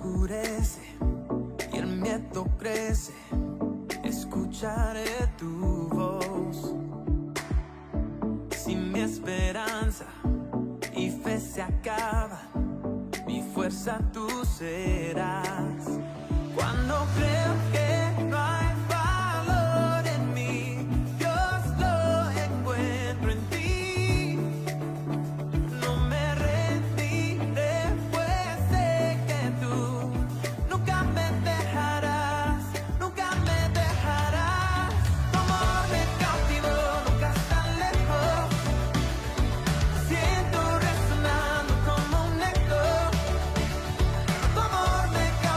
oscurece y el miedo crece, escucharé tu voz. Si mi esperanza y fe se acaban, mi fuerza tú serás. Cuando creo que no hay valor en mí, Dios lo encuentro en ti. No me rendiré, pues sé que tú nunca me dejarás, nunca me dejarás. Tu amor me cautivó, nunca estás lejos. Siento resonando como un eco. Tu amor me cautivó.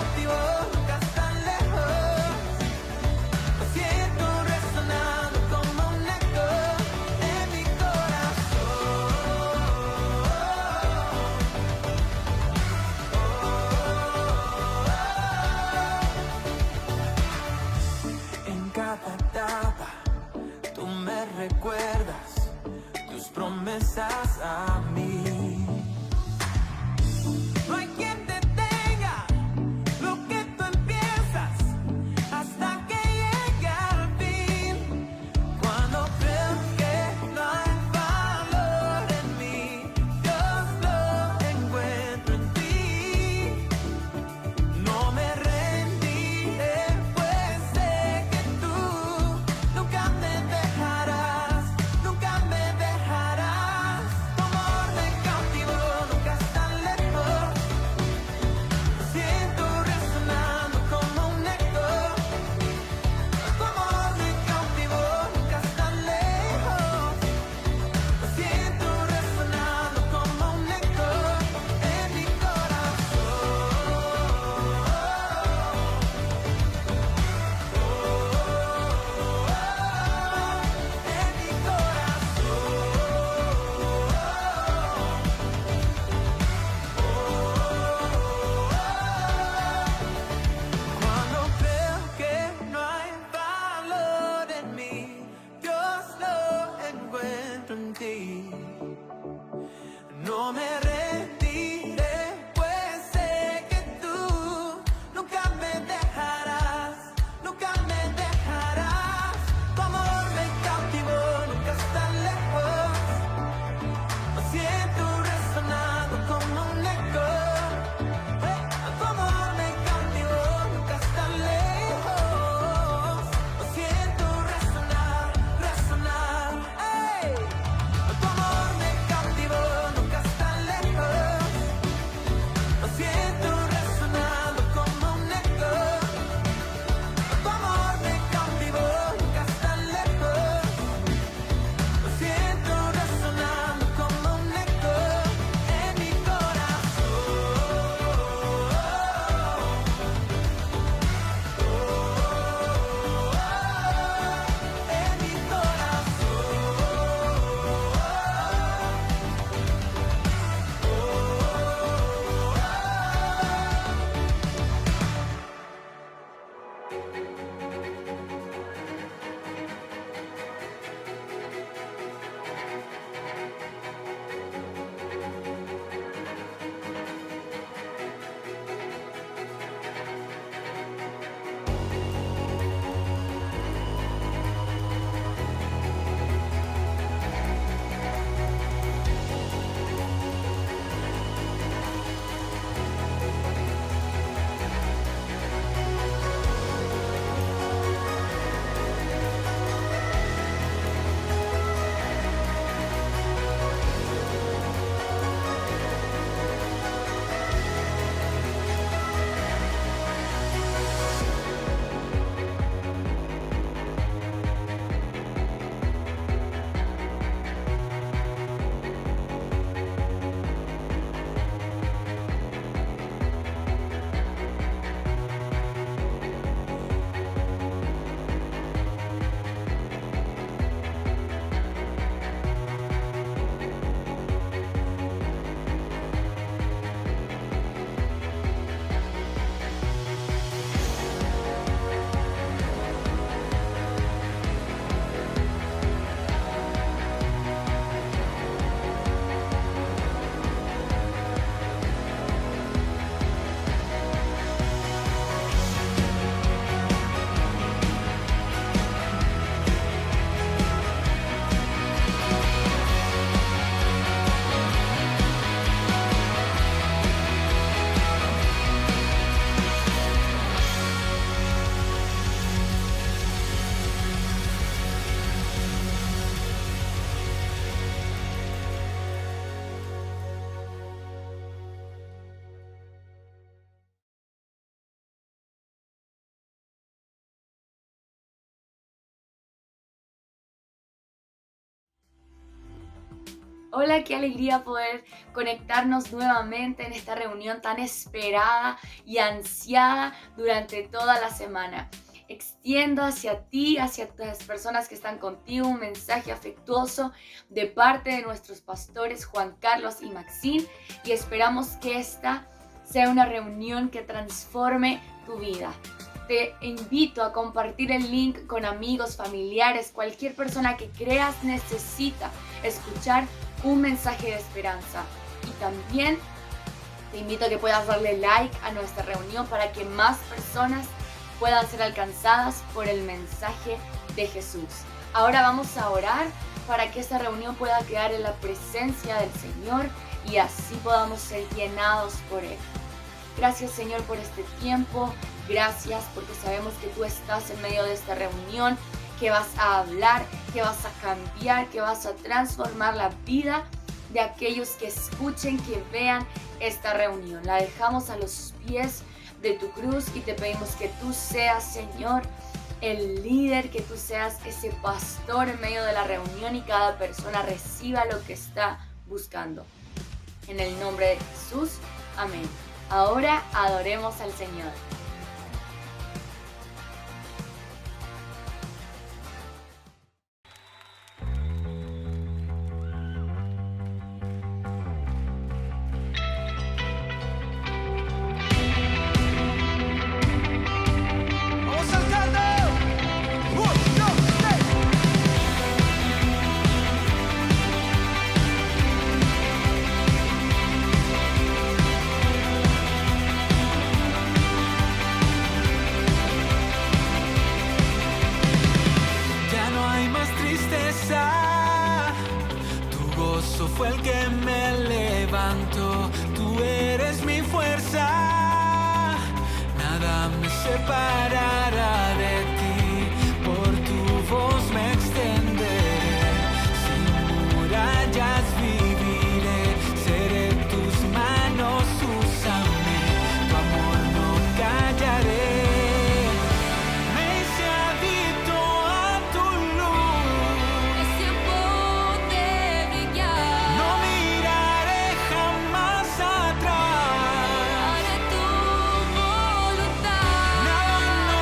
Hola, qué alegría poder conectarnos nuevamente en esta reunión tan esperada y ansiada durante toda la semana. Extiendo hacia ti, hacia las personas que están contigo, un mensaje afectuoso de parte de nuestros pastores Juan Carlos y Maxine, y esperamos que esta sea una reunión que transforme tu vida. Te invito a compartir el link con amigos, familiares, cualquier persona que creas necesita escuchar un mensaje de esperanza. Y también te invito a que puedas darle like a nuestra reunión para que más personas puedan ser alcanzadas por el mensaje de Jesús. Ahora vamos a orar para que esta reunión pueda quedar en la presencia del Señor y así podamos ser llenados por Él. Gracias, Señor, por este tiempo. Gracias porque sabemos que tú estás en medio de esta reunión, que vas a hablar, que vas a cambiar, que vas a transformar la vida de aquellos que escuchen, que vean esta reunión. La dejamos a los pies de tu cruz y te pedimos que tú seas, Señor, el líder, que tú seas ese pastor en medio de la reunión y cada persona reciba lo que está buscando. En el nombre de Jesús, amén. Ahora adoremos al Señor. Vamos saltando. Dos, tres. Ya no hay más tristeza. Tu gozo fue el que me levantó. Tú eres mi fuerza. Nada me separará de ti. Por tu voz me extenderé. Sin murallas viviré. Seré tus manos, úsame. Tu amor no callaré. Me hice adicto a tu luz. Es tiempo de brillar. No miraré jamás atrás. Haré tu voluntad. Nada no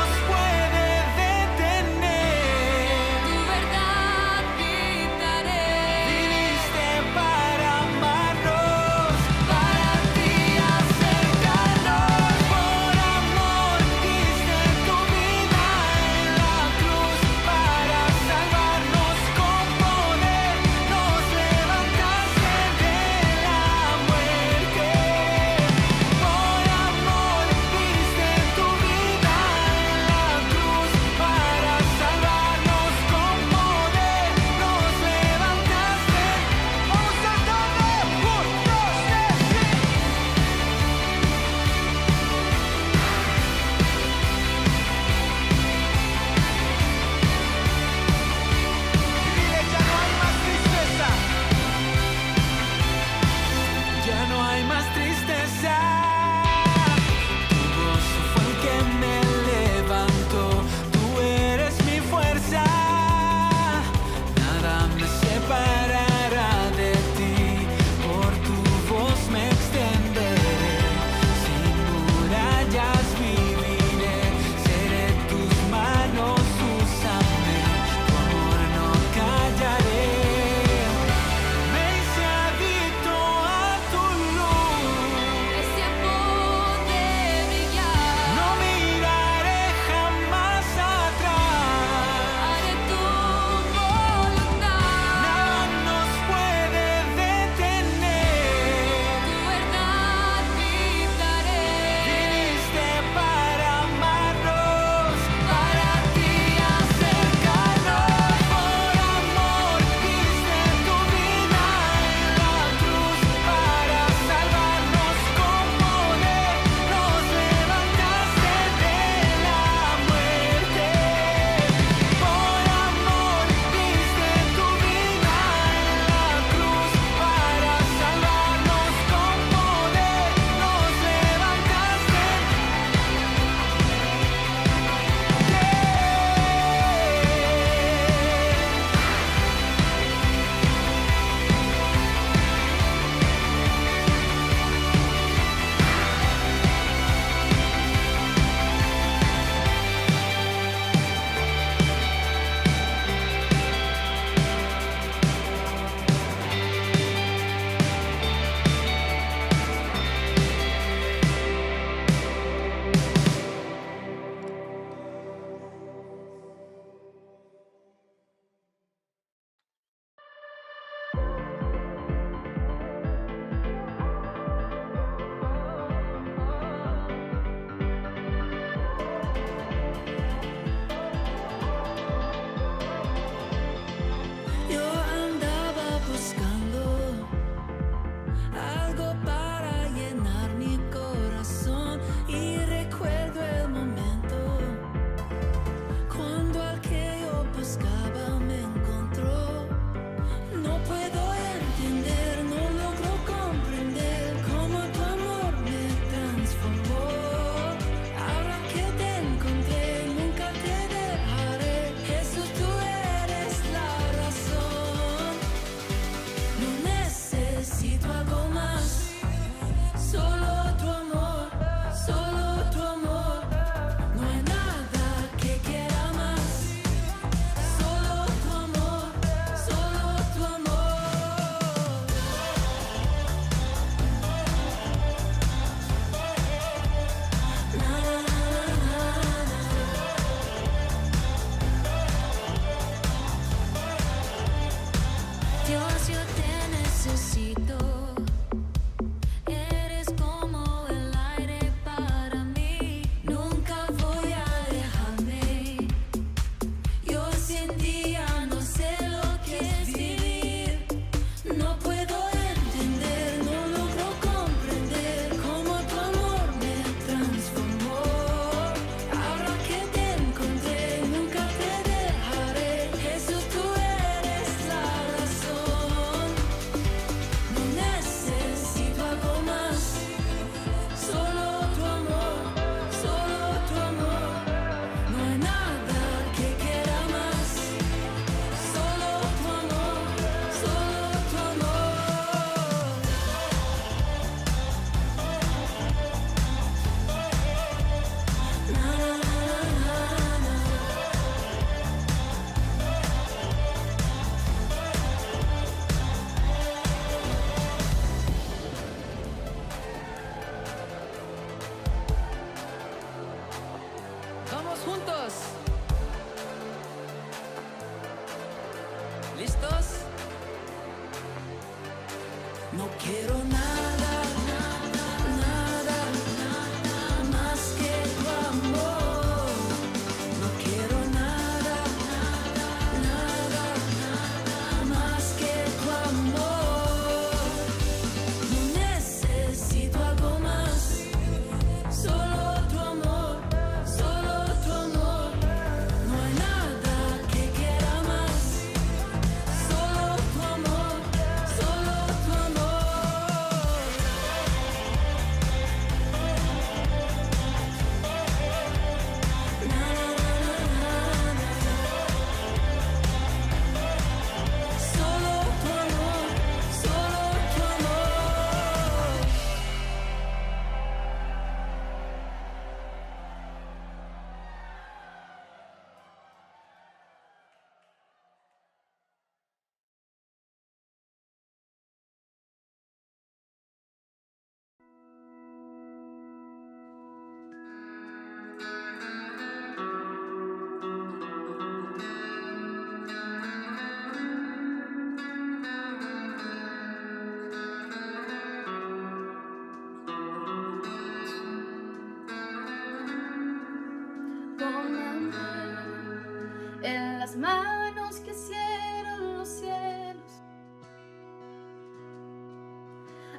las manos que hicieron los cielos.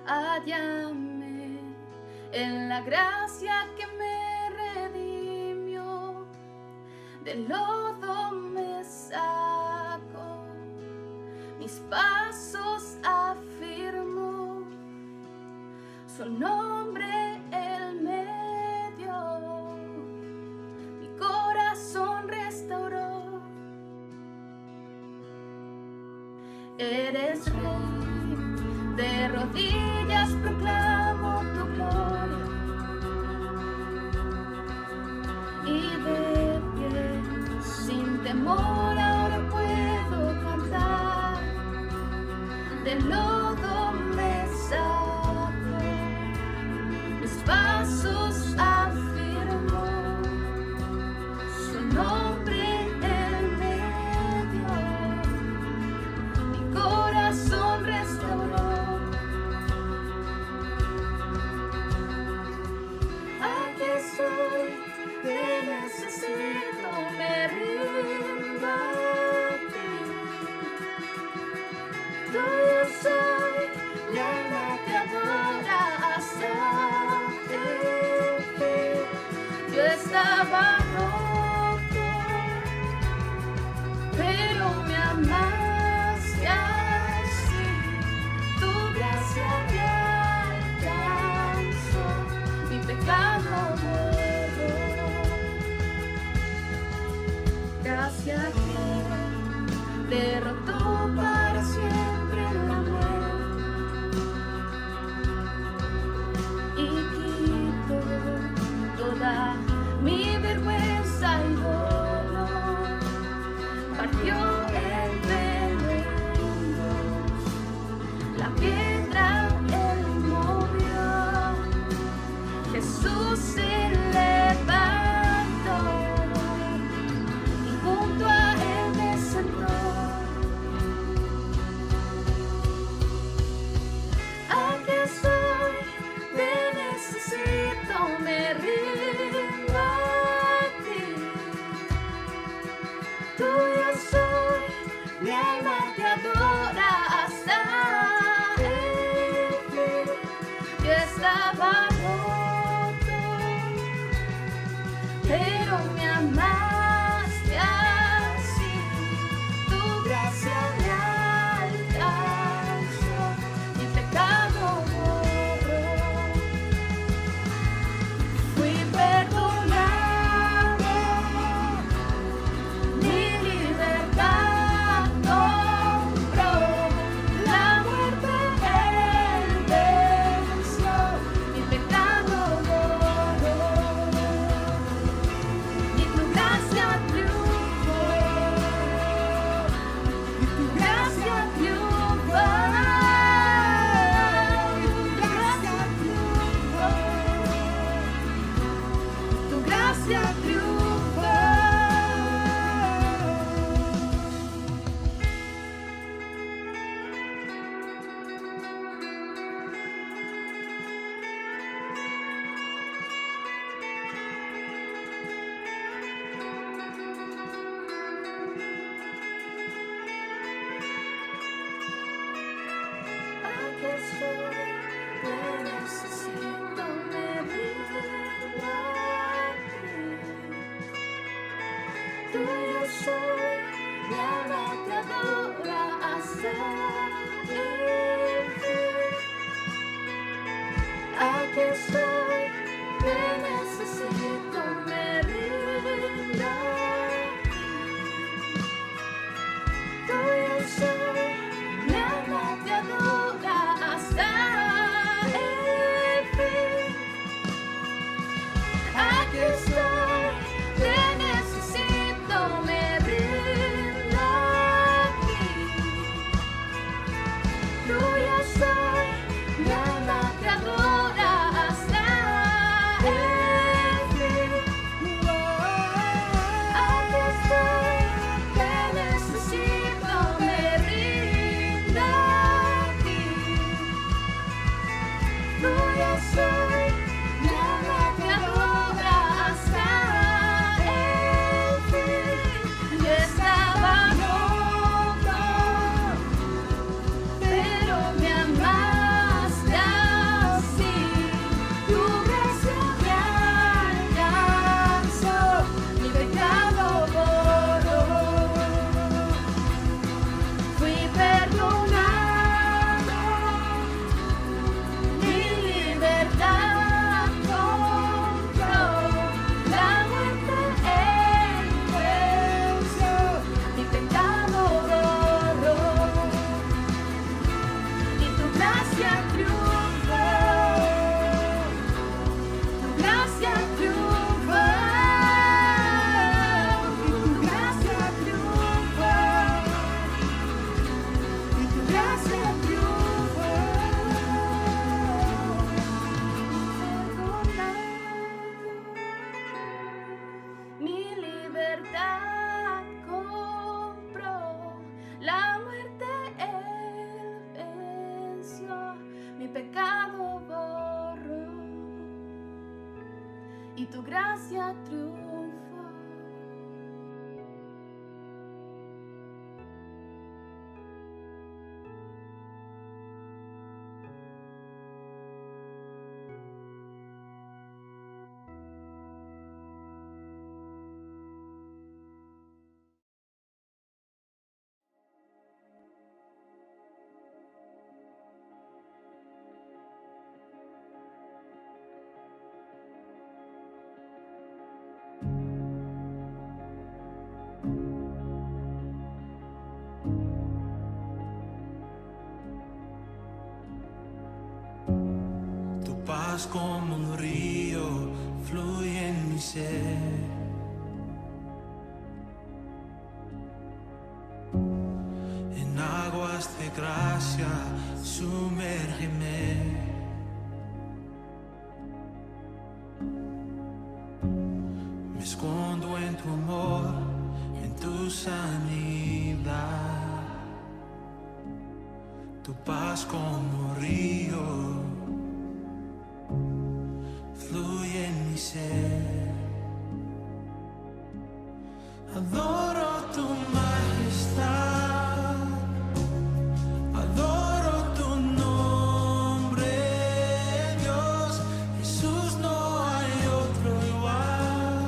Hállame en la gracia que me redimió, del lodo me saco, mis pasos afirmo, su nombre Él me dio, mi corazón restauró. Eres Rey, de rodillas proclamo tu gloria, y de pie, sin temor ahora puedo cantar, del lodo me saco, mis pasos afirmo, su nombre Él me dio, mi corazón restauró. Aquí estoy, te necesito, me rindo a ti. Tuyo soy, mi alma te adora hasta el fin. Yo estaba roto, pero me amaste así. Tu gracia me alcanzó, mi pecado borró. Gracias que derrotó para siempre la muerte y quitó toda mi vergüenza y dolor. Partió el velo en dos, la piedra Él movió, Jesús se levantó y junto a Él me sentó. Aquí estoy, te necesito, me rindo a ti. Tuyo soy, mi alma te adora hasta el fin. Yo estaba roto, pero me amaste así. Tu gracia me alcanzó, mi pecado borró. Fui perdonado, mi libertad compró, la muerte Él venció, mi pecado borró, y tu gracia triunfó, y tu gracia triunfó, y tu gracia triunfó, tu gracia triunfó. Aquí estoy, te necesito, me rindo a ti. Tuyo soy, mi alma te adora hasta el fin. Aquí estoy, te necesito, me rindo a ti. Tuyo soy, mi alma te adora hasta el fin. Aquí estoy, te necesito, me rindo a ti. Tuyo soy, mi alma te adora hasta el y tu gracia triunfó. Paz como un río fluye en mi ser. En aguas de gracia sumérgeme. Me escondo en tu amor, en tu sanidad. Tu paz como río fluye en mi ser. Adoro tu majestad, adoro tu nombre, Dios. Jesús, no hay otro igual.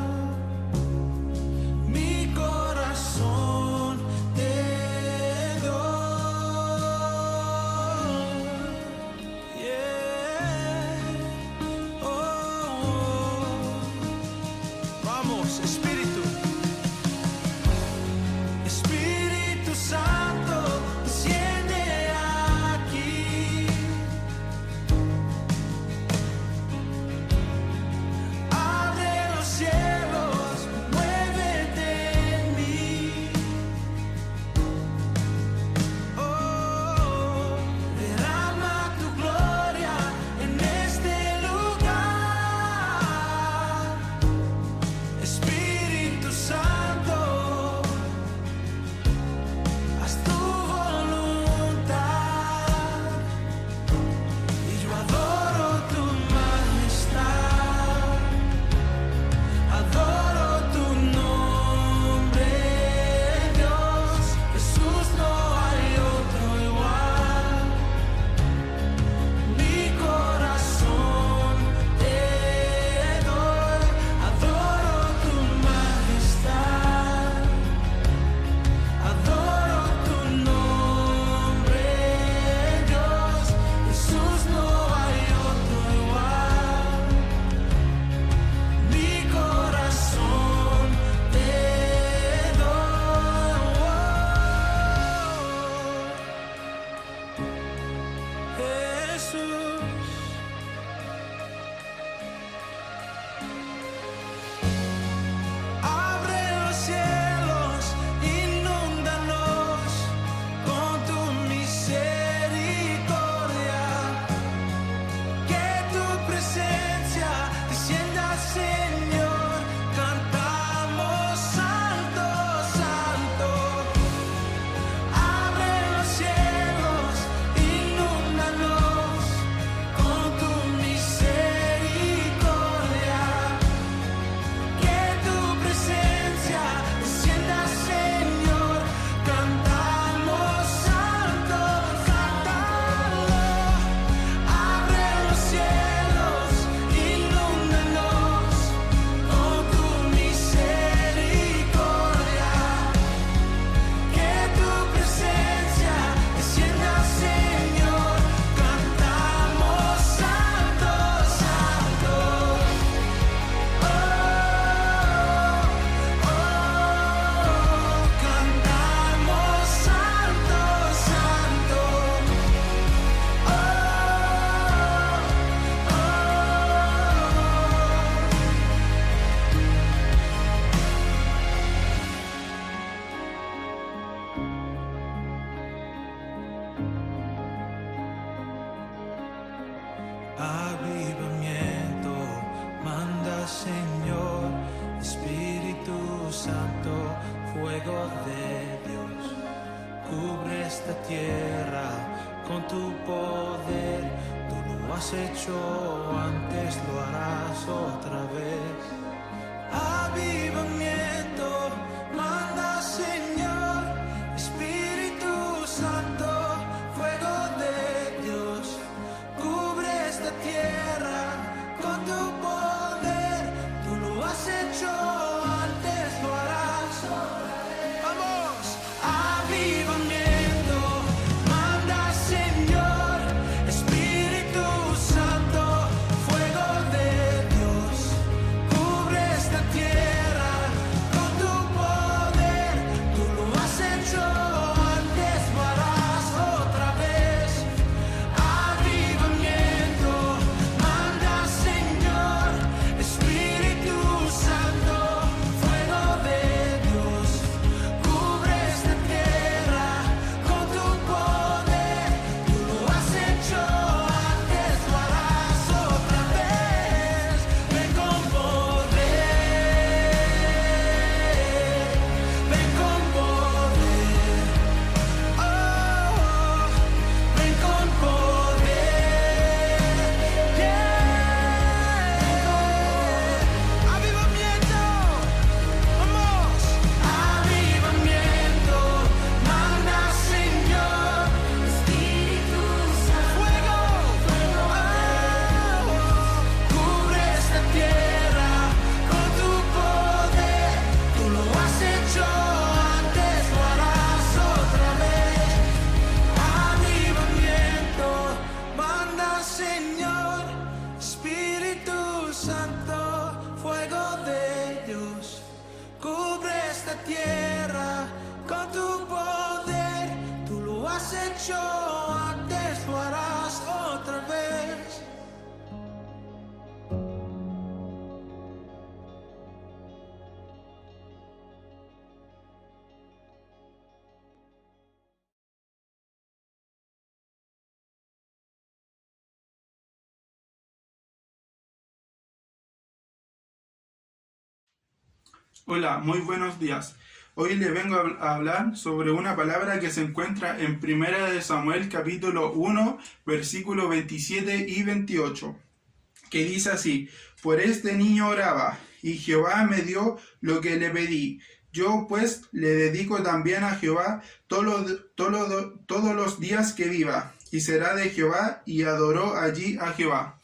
Mi corazón te doy. Yeah. Vamos, Espíritu. Espíritu Santo, desciende aquí. Abre los cielos, muévete en mí. Oh, derrama tu gloria en este lugar. Espíritu Santo, haz tu voluntad. Y yo adoro tu majestad, adoro tu nombre, Dios. Jesús, no hay otro igual. Mi corazón te doy. Adoro tu majestad, adoro tu nombre, Dios. Jesús, no hay otro igual. Mi corazón te doy. Jesús. Abre los cielos, inúndalos con tu misericordia. Que tu presencia descienda, Señor. Cantamos santo, santo. Abre los cielos, inúndalos con tu misericordia. Que tu presencia descienda, Señor. Cantamos santo, cántalo. Abre los cielos, inúndalos con tu misericordia. Que tu presencia descienda, Señor. Cantamos santo, santo. Cantamos santo, santo. Avivamiento, manda, Señor. Espíritu Santo, fuego de Dios, cubre esta tierra con tu poder. Tú lo has hecho antes, lo harás otra vez. Santo, fuego de Dios, cubre esta tierra con tu poder. Tú lo has hecho antes, lo harás otra vez. Hola, muy buenos días. Hoy le vengo a hablar sobre una palabra que se encuentra en Primera de Samuel capítulo 1, versículo 27 y 28, que dice así: Por este niño oraba, y Jehová me dio lo que le pedí. Yo pues le dedico también a Jehová todos los días que viva, y será de Jehová, y adoró allí a Jehová.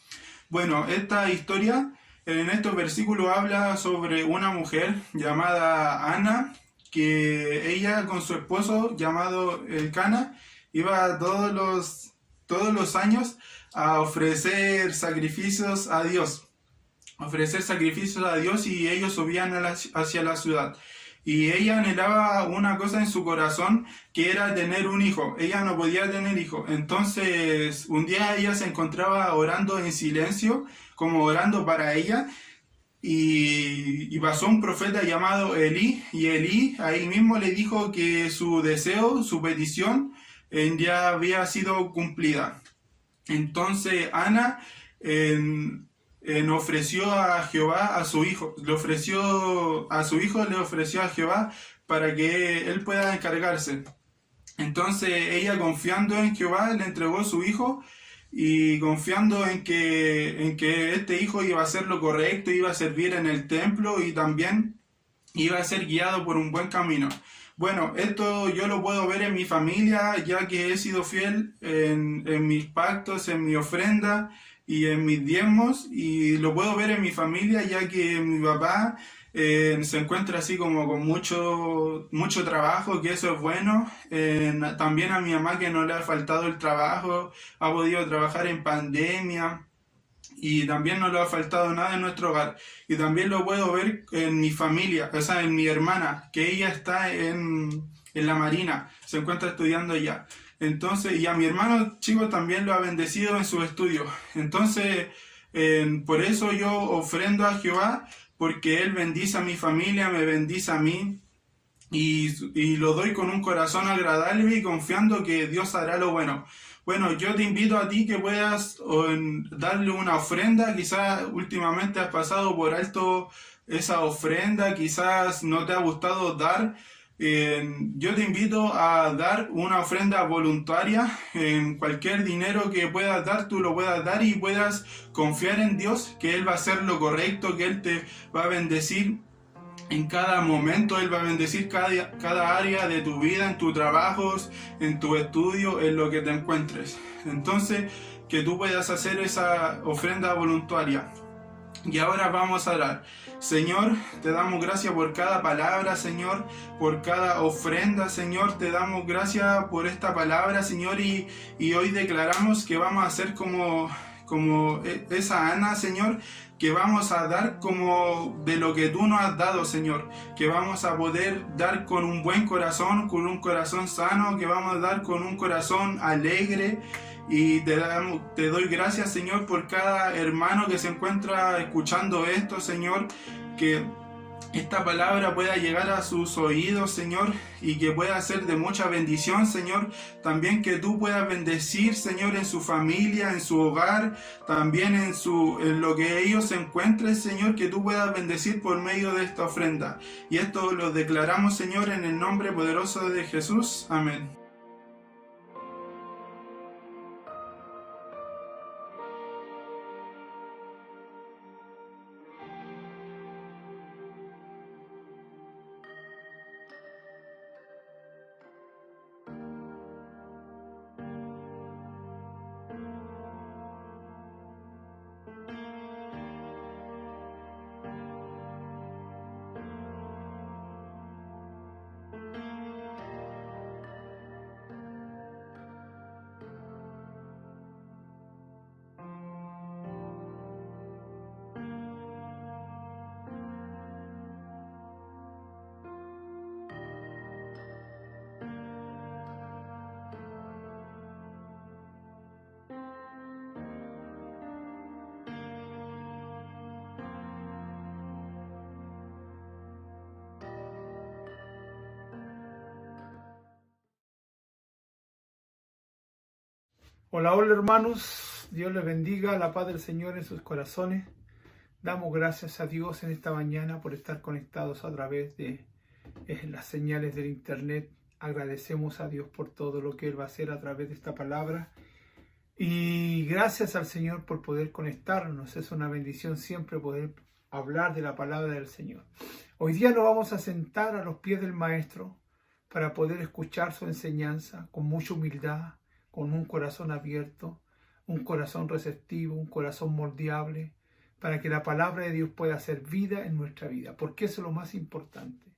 Bueno, esta historia en estos versículos habla sobre una mujer llamada Ana, que ella con su esposo llamado Elcana iba todos los años a ofrecer sacrificios a Dios. Y ellos subían hacia la ciudad. Y ella anhelaba una cosa en su corazón, que era tener un hijo. Ella no podía tener hijo. Entonces, un día ella se encontraba orando en silencio, como orando para ella, y pasó un profeta llamado Elí, y Elí ahí mismo le dijo que su deseo, su petición, ya había sido cumplida. Entonces Ana ofreció a Jehová a su hijo, le ofreció a Jehová para que él pueda encargarse. Entonces ella, confiando en Jehová, le entregó su hijo, y confiando en que este hijo iba a hacer lo correcto, iba a servir en el templo y también iba a ser guiado por un buen camino. Bueno, esto yo lo puedo ver en mi familia, ya que he sido fiel en mis pactos, en mi ofrenda y en mis diezmos, y lo puedo ver en mi familia, ya que mi papá se encuentra así como con mucho trabajo, que eso es bueno. También a mi mamá, que no le ha faltado el trabajo, ha podido trabajar en pandemia, y también no le ha faltado nada en nuestro hogar. Y también lo puedo ver en mi familia, o sea, en mi hermana, que ella está en la Marina, se encuentra estudiando allá. Entonces, y a mi hermano chico también lo ha bendecido en sus estudios. Entonces, por eso yo ofrendo a Jehová, porque Él bendice a mi familia, me bendice a mí, y lo doy con un corazón agradable y confiando que Dios hará lo bueno. Bueno, yo te invito a ti que puedas darle una ofrenda. Quizás últimamente has pasado por alto esa ofrenda, quizás no te ha gustado dar. Yo te invito a dar una ofrenda voluntaria. En cualquier dinero que puedas dar, tú lo puedas dar, y puedas confiar en Dios, que Él va a hacer lo correcto, que Él te va a bendecir en cada momento. Él va a bendecir cada área de tu vida, en tus trabajos, en tu estudio, en lo que te encuentres. Entonces, que tú puedas hacer esa ofrenda voluntaria. Y ahora vamos a orar. Señor, te damos gracias por cada palabra, Señor, por cada ofrenda, Señor. Te damos gracias por esta palabra, Señor, y hoy declaramos que vamos a ser como esa Ana, Señor, que vamos a dar como de lo que tú nos has dado, Señor, que vamos a poder dar con un buen corazón, con un corazón sano, que vamos a dar con un corazón alegre. Y te doy gracias, Señor, por cada hermano que se encuentra escuchando esto, Señor, que esta palabra pueda llegar a sus oídos, Señor, y que pueda ser de mucha bendición, Señor. También que tú puedas bendecir, Señor, en su familia, en su hogar, también en lo que ellos se encuentren, Señor, que tú puedas bendecir por medio de esta ofrenda. Y esto lo declaramos, Señor, en el nombre poderoso de Jesús. Amén. Hola, hola hermanos, Dios les bendiga, la paz del Señor en sus corazones. Damos gracias a Dios en esta mañana por estar conectados a través de las señales del internet. Agradecemos a Dios por todo lo que Él va a hacer a través de esta palabra. Y gracias al Señor por poder conectarnos. Es una bendición siempre poder hablar de la palabra del Señor. Hoy día nos vamos a sentar a los pies del Maestro para poder escuchar su enseñanza con mucha humildad, con un corazón abierto, un corazón receptivo, un corazón moldeable, para que la palabra de Dios pueda hacer vida en nuestra vida, porque eso es lo más importante.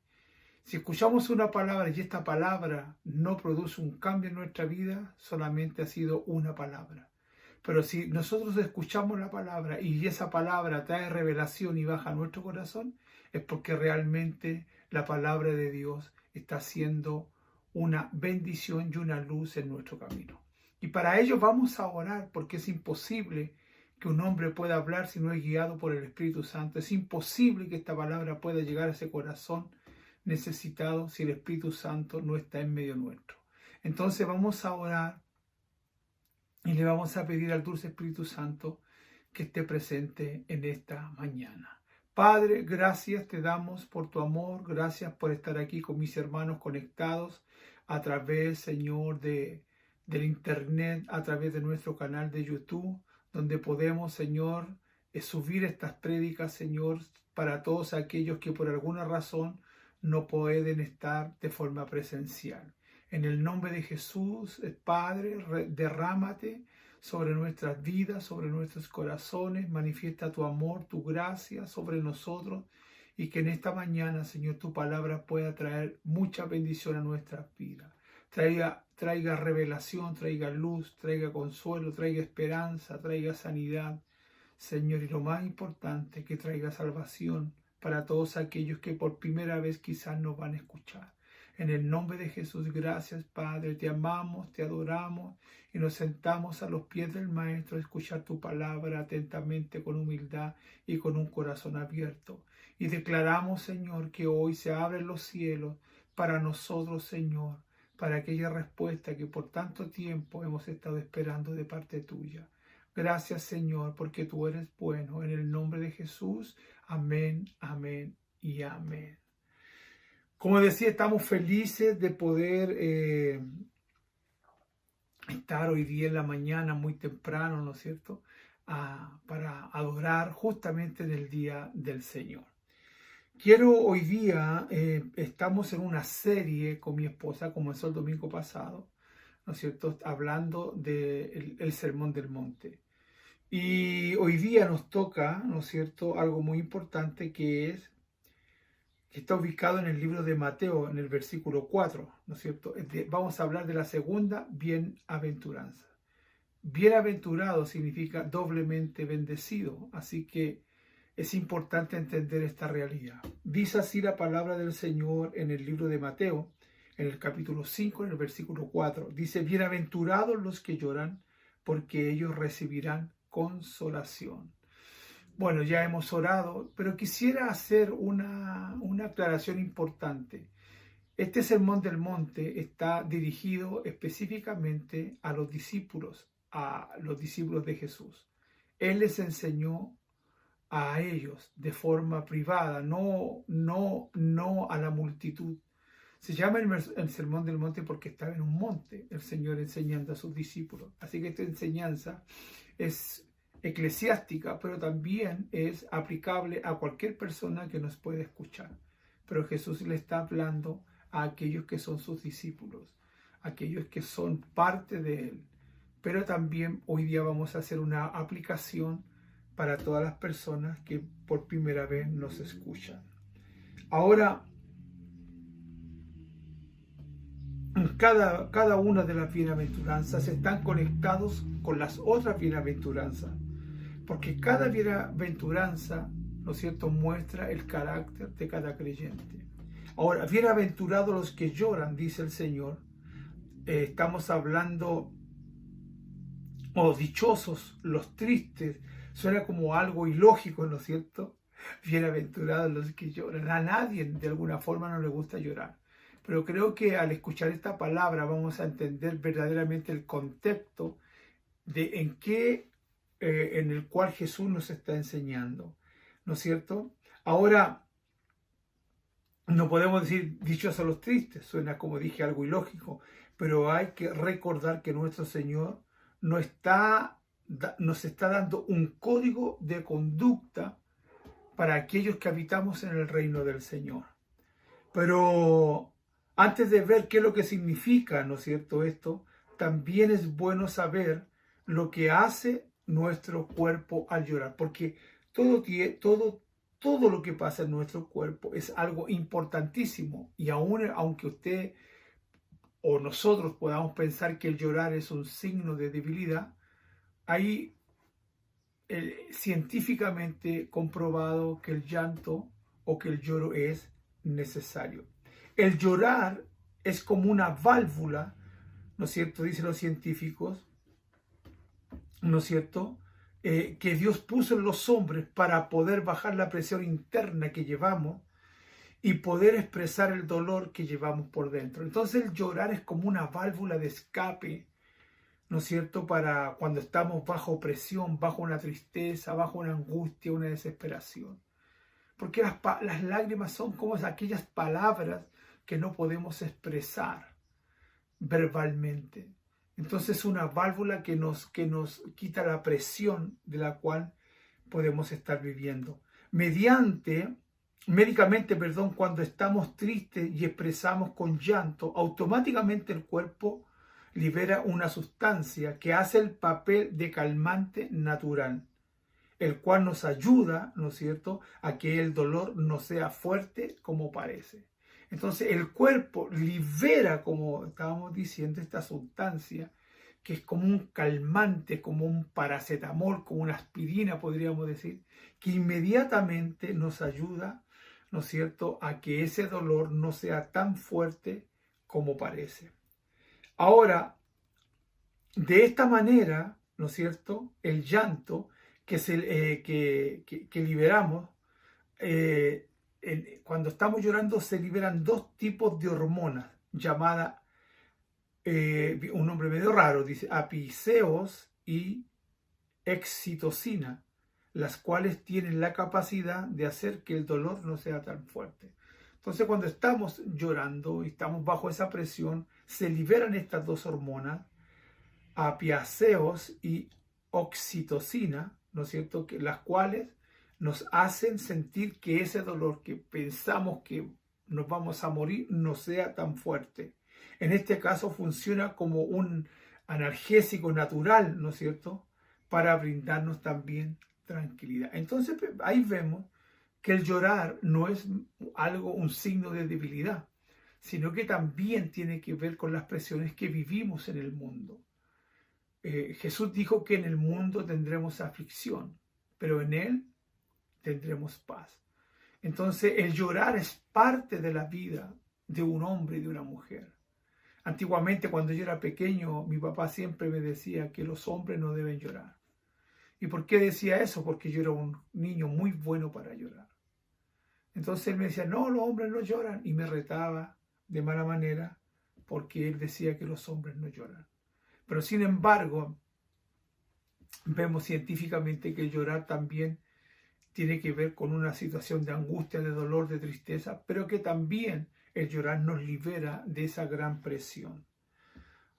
Si escuchamos una palabra y esta palabra no produce un cambio en nuestra vida, solamente ha sido una palabra. Pero si nosotros escuchamos la palabra y esa palabra trae revelación y baja a nuestro corazón, es porque realmente la palabra de Dios está haciendo una bendición y una luz en nuestro camino. Y para ello vamos a orar, porque es imposible que un hombre pueda hablar si no es guiado por el Espíritu Santo. Es imposible que esta palabra pueda llegar a ese corazón necesitado si el Espíritu Santo no está en medio nuestro. Entonces vamos a orar y le vamos a pedir al dulce Espíritu Santo que esté presente en esta mañana. Padre, gracias te damos por tu amor, gracias por estar aquí con mis hermanos conectados a través, Señor, del internet, a través de nuestro canal de YouTube, donde podemos, Señor, subir estas prédicas, Señor, para todos aquellos que por alguna razón no pueden estar de forma presencial. En el nombre de Jesús, Padre, derrámate sobre nuestras vidas, sobre nuestros corazones, manifiesta tu amor, tu gracia sobre nosotros, y que en esta mañana, Señor, tu palabra pueda traer mucha bendición a nuestras vidas. Traiga revelación, traiga luz, traiga consuelo, traiga esperanza, traiga sanidad, Señor, y lo más importante, que traiga salvación para todos aquellos que por primera vez quizás nos van a escuchar. En el nombre de Jesús, gracias, Padre, te amamos, te adoramos y nos sentamos a los pies del Maestro a escuchar tu palabra atentamente, con humildad y con un corazón abierto. Y declaramos, Señor, que hoy se abren los cielos para nosotros, Señor, para aquella respuesta que por tanto tiempo hemos estado esperando de parte tuya. Gracias, Señor, porque tú eres bueno. En el nombre de Jesús, amén, amén y amén. Como decía, estamos felices de poder estar hoy día en la mañana muy temprano, ¿no es cierto?, para adorar justamente en el día del Señor. Hoy día, estamos en una serie con mi esposa, comenzó el domingo pasado, ¿no es cierto?, hablando del Sermón del Monte. Y hoy día nos toca, ¿no es cierto?, algo muy importante que está ubicado en el libro de Mateo, en el versículo 4, ¿no es cierto? Vamos a hablar de la segunda bienaventuranza. Bienaventurado significa doblemente bendecido, así que es importante entender esta realidad. Dice así la palabra del Señor en el libro de Mateo, en el capítulo 5, en el versículo 4. Dice, bienaventurados los que lloran, porque ellos recibirán consolación. Bueno, ya hemos orado, pero quisiera hacer una aclaración importante. Este Sermón del Monte está dirigido específicamente a los discípulos de Jesús. Él les enseñó a ellos de forma privada, no a la multitud. Se llama el Sermón del Monte porque estaba en un monte, el Señor enseñando a sus discípulos. Así que esta enseñanza es eclesiástica, pero también es aplicable a cualquier persona que nos pueda escuchar. Pero Jesús le está hablando a aquellos que son sus discípulos, aquellos que son parte de Él. Pero también hoy día vamos a hacer una aplicación para todas las personas que por primera vez nos escuchan. Ahora, cada una de las bienaventuranzas están conectados con las otras bienaventuranzas, porque cada bienaventuranza, ¿no es cierto?, muestra el carácter de cada creyente. Ahora, bienaventurados los que lloran, dice el Señor. Estamos hablando, dichosos los tristes. Suena como algo ilógico, ¿no es cierto? Bienaventurados los que lloran. A nadie de alguna forma no le gusta llorar. Pero creo que al escuchar esta palabra vamos a entender verdaderamente el contexto en el cual Jesús nos está enseñando, ¿no es cierto? Ahora, no podemos decir dichosos los tristes, suena como dije algo ilógico, pero hay que recordar que nuestro Señor nos está dando un código de conducta para aquellos que habitamos en el reino del Señor. Pero antes de ver qué es lo que significa, ¿no es cierto?, esto, también es bueno saber lo que hace nuestro cuerpo al llorar, porque todo lo que pasa en nuestro cuerpo es algo importantísimo, y aunque usted o nosotros podamos pensar que el llorar es un signo de debilidad, hay científicamente comprobado que el llanto o que el lloro es necesario. El llorar es como una válvula, ¿no es cierto?, dicen los científicos, ¿no es cierto?, que Dios puso en los hombres para poder bajar la presión interna que llevamos y poder expresar el dolor que llevamos por dentro. Entonces el llorar es como una válvula de escape, ¿no es cierto?, para cuando estamos bajo presión, bajo una tristeza, bajo una angustia, una desesperación. Porque las lágrimas son como aquellas palabras que no podemos expresar verbalmente. Entonces es una válvula que nos quita la presión de la cual podemos estar viviendo. Médicamente, cuando estamos tristes y expresamos con llanto, automáticamente el cuerpo libera una sustancia que hace el papel de calmante natural, el cual nos ayuda, ¿no es cierto?, a que el dolor no sea fuerte como parece. Entonces el cuerpo libera, como estábamos diciendo, esta sustancia que es como un calmante, como un paracetamol, como una aspirina, podríamos decir, que inmediatamente nos ayuda, ¿no es cierto?, a que ese dolor no sea tan fuerte como parece. Ahora, de esta manera, ¿no es cierto?, el llanto que liberamos, cuando estamos llorando se liberan dos tipos de hormonas llamadas, un nombre medio raro, dice apiceos y oxitocina, las cuales tienen la capacidad de hacer que el dolor no sea tan fuerte. Entonces cuando estamos llorando y estamos bajo esa presión, se liberan estas dos hormonas, apiceos y oxitocina, ¿no es cierto?, las cuales nos hacen sentir que ese dolor que pensamos que nos vamos a morir no sea tan fuerte. En este caso funciona como un analgésico natural, ¿no es cierto?, para brindarnos también tranquilidad. Entonces ahí vemos que el llorar no es un signo de debilidad, sino que también tiene que ver con las presiones que vivimos en el mundo. Jesús dijo que en el mundo tendremos aflicción, pero en él tendremos paz. Entonces el llorar es parte de la vida de un hombre y de una mujer. Antiguamente, cuando yo era pequeño, mi papá siempre me decía que los hombres no deben llorar. ¿Y por qué decía eso? Porque yo era un niño muy bueno para llorar. Entonces él me decía, no, los hombres no lloran, y me retaba de mala manera porque él decía que los hombres no lloran. Pero sin embargo, vemos científicamente que el llorar también tiene que ver con una situación de angustia, de dolor, de tristeza, pero que también el llorar nos libera de esa gran presión.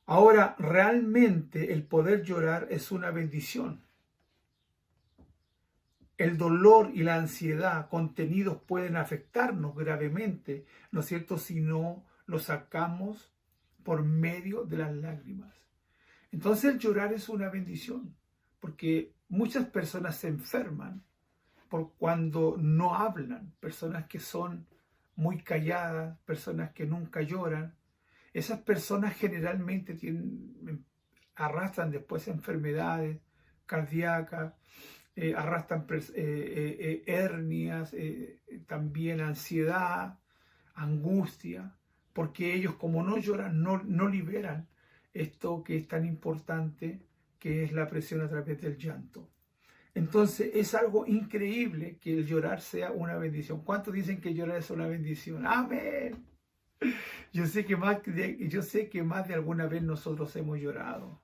Ahora, realmente el poder llorar es una bendición. El dolor y la ansiedad contenidos pueden afectarnos gravemente, ¿no es cierto?, si no lo sacamos por medio de las lágrimas. Entonces el llorar es una bendición, porque muchas personas se enferman por cuando no hablan, personas que son muy calladas, personas que nunca lloran. Esas personas generalmente arrastran después enfermedades cardíacas, arrastran hernias, también ansiedad, angustia, porque ellos, como no lloran, no liberan esto que es tan importante, que es la presión a través del llanto. Entonces es algo increíble que el llorar sea una bendición. ¿Cuántos dicen que llorar es una bendición? ¡Amén! Yo sé que más de alguna vez nosotros hemos llorado.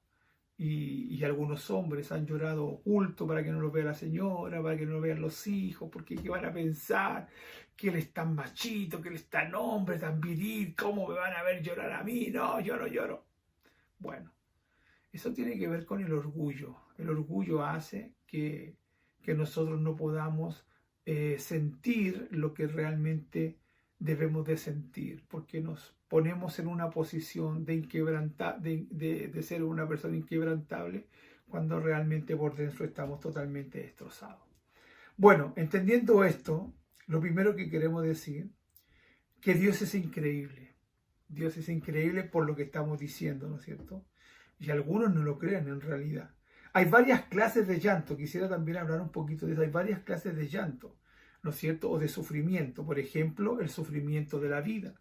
y algunos hombres han llorado oculto para que no lo vea la señora, para que no lo vean los hijos, porque ¿qué van a pensar? Que él es tan machito, que él es tan hombre, tan viril, ¿cómo me van a ver llorar a mí? No, yo no lloro. Bueno, eso tiene que ver con el orgullo. El orgullo hace que nosotros no podamos sentir lo que realmente debemos de sentir, porque nos ponemos en una posición de ser una persona inquebrantable cuando realmente por dentro estamos totalmente destrozados. Bueno, entendiendo esto, lo primero que queremos decir, que Dios es increíble. Dios es increíble por lo que estamos diciendo, ¿no es cierto? Y algunos no lo creen en realidad. Hay varias clases de llanto, quisiera también hablar un poquito de eso, hay varias clases de llanto, ¿no es cierto? O de sufrimiento, por ejemplo, el sufrimiento de la vida,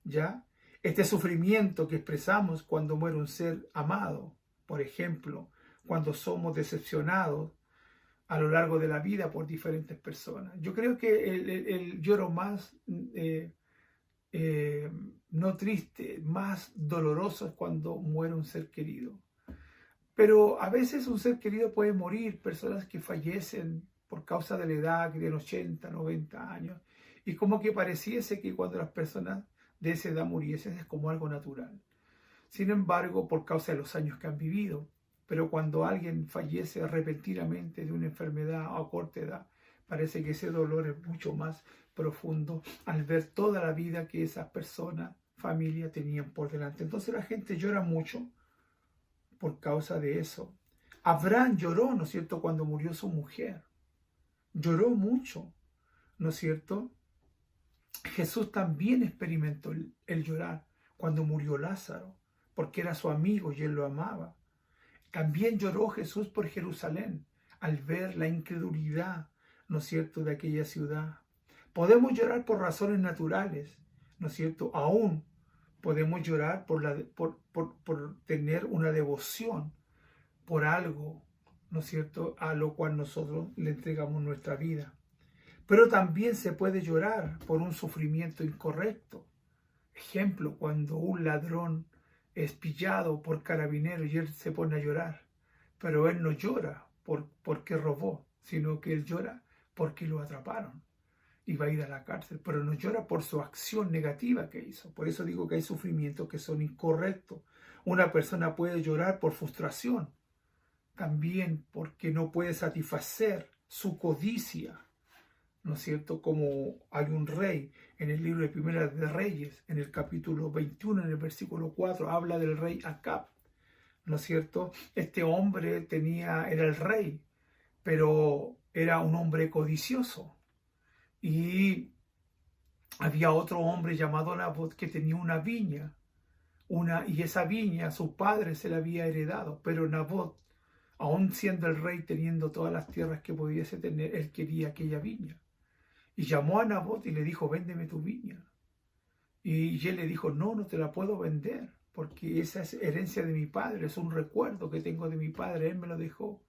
¿ya? Este sufrimiento que expresamos cuando muere un ser amado, por ejemplo, cuando somos decepcionados a lo largo de la vida por diferentes personas. Yo creo que el lloro más, no triste, más doloroso es cuando muere un ser querido. Pero a veces un ser querido puede morir, personas que fallecen por causa de la edad, que tienen 80, 90 años, y como que pareciese que cuando las personas de esa edad muriesen es como algo natural. Sin embargo, por causa de los años que han vivido, pero cuando alguien fallece repentinamente de una enfermedad a corta edad, parece que ese dolor es mucho más profundo al ver toda la vida que esas personas, familia, tenían por delante. Entonces la gente llora mucho por causa de eso. Abraham lloró, ¿no es cierto?, cuando murió su mujer. Lloró mucho, ¿no es cierto? Jesús también experimentó el llorar cuando murió Lázaro, porque era su amigo y él lo amaba. También lloró Jesús por Jerusalén al ver la incredulidad, ¿no es cierto?, de aquella ciudad. Podemos llorar por razones naturales, ¿no es cierto? Aún podemos llorar por tener una devoción por algo, ¿no es cierto?, a lo cual nosotros le entregamos nuestra vida. Pero también se puede llorar por un sufrimiento incorrecto. Ejemplo, cuando un ladrón es pillado por carabineros y él se pone a llorar, pero él no llora porque robó, sino que él llora porque lo atraparon y va a ir a la cárcel, pero no llora por su acción negativa que hizo. Por eso digo que hay sufrimientos que son incorrectos. Una persona puede llorar por frustración, también porque no puede satisfacer su codicia, ¿no es cierto? Como hay un rey en el libro de Primera de Reyes, en el capítulo 21, en el versículo 4, habla del rey Acab, ¿no es cierto? Este hombre era el rey, pero era un hombre codicioso. Y había otro hombre llamado Nabot que tenía una viña, y esa viña su padre se la había heredado, pero Nabot, aún siendo el rey, teniendo todas las tierras que pudiese tener, él quería aquella viña. Y llamó a Nabot y le dijo, véndeme tu viña. Y él le dijo, no, no te la puedo vender, porque esa es herencia de mi padre, es un recuerdo que tengo de mi padre, él me lo dejó,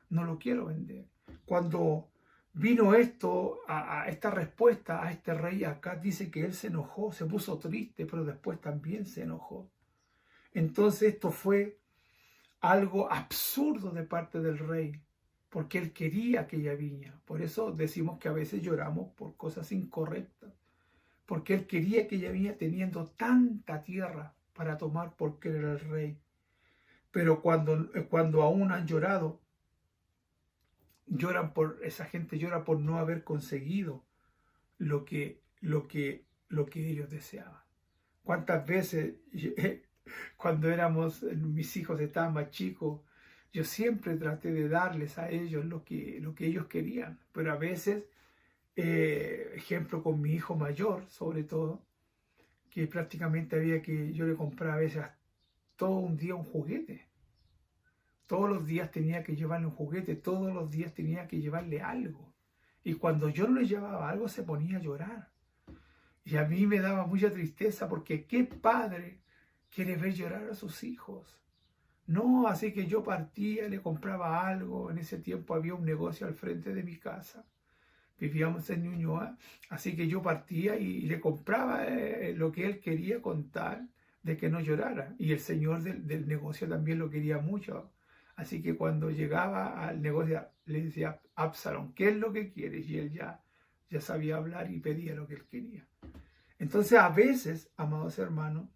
no lo quiero vender. Cuando vino esta respuesta a este rey, acá dice que él se enojó, se puso triste, pero después también se enojó. Entonces esto fue algo absurdo de parte del rey, porque él quería aquella viña. Por eso decimos que a veces lloramos por cosas incorrectas, porque él quería aquella viña teniendo tanta tierra para tomar porque él era el rey. Pero cuando aún han llorado, esa gente llora por no haber conseguido lo que ellos deseaban. ¿Cuántas veces cuando mis hijos estaban más chicos, yo siempre traté de darles a ellos lo que ellos querían, pero a veces, ejemplo con mi hijo mayor sobre todo, que prácticamente yo le compraba a veces todo un día un juguete. Todos los días tenía que llevarle un juguete, todos los días tenía que llevarle algo. Y cuando yo no le llevaba algo se ponía a llorar. Y a mí me daba mucha tristeza porque ¿qué padre quiere ver llorar a sus hijos? No, así que yo partía, le compraba algo. En ese tiempo había un negocio al frente de mi casa. Vivíamos en Ñuñoa. Así que yo partía y le compraba lo que él quería con tal de que no llorara. Y el señor del negocio también lo quería mucho Así que cuando llegaba al negocio le decía a Absalón, ¿qué es lo que quieres? Y él ya sabía hablar y pedía lo que él quería. Entonces a veces, amados hermanos,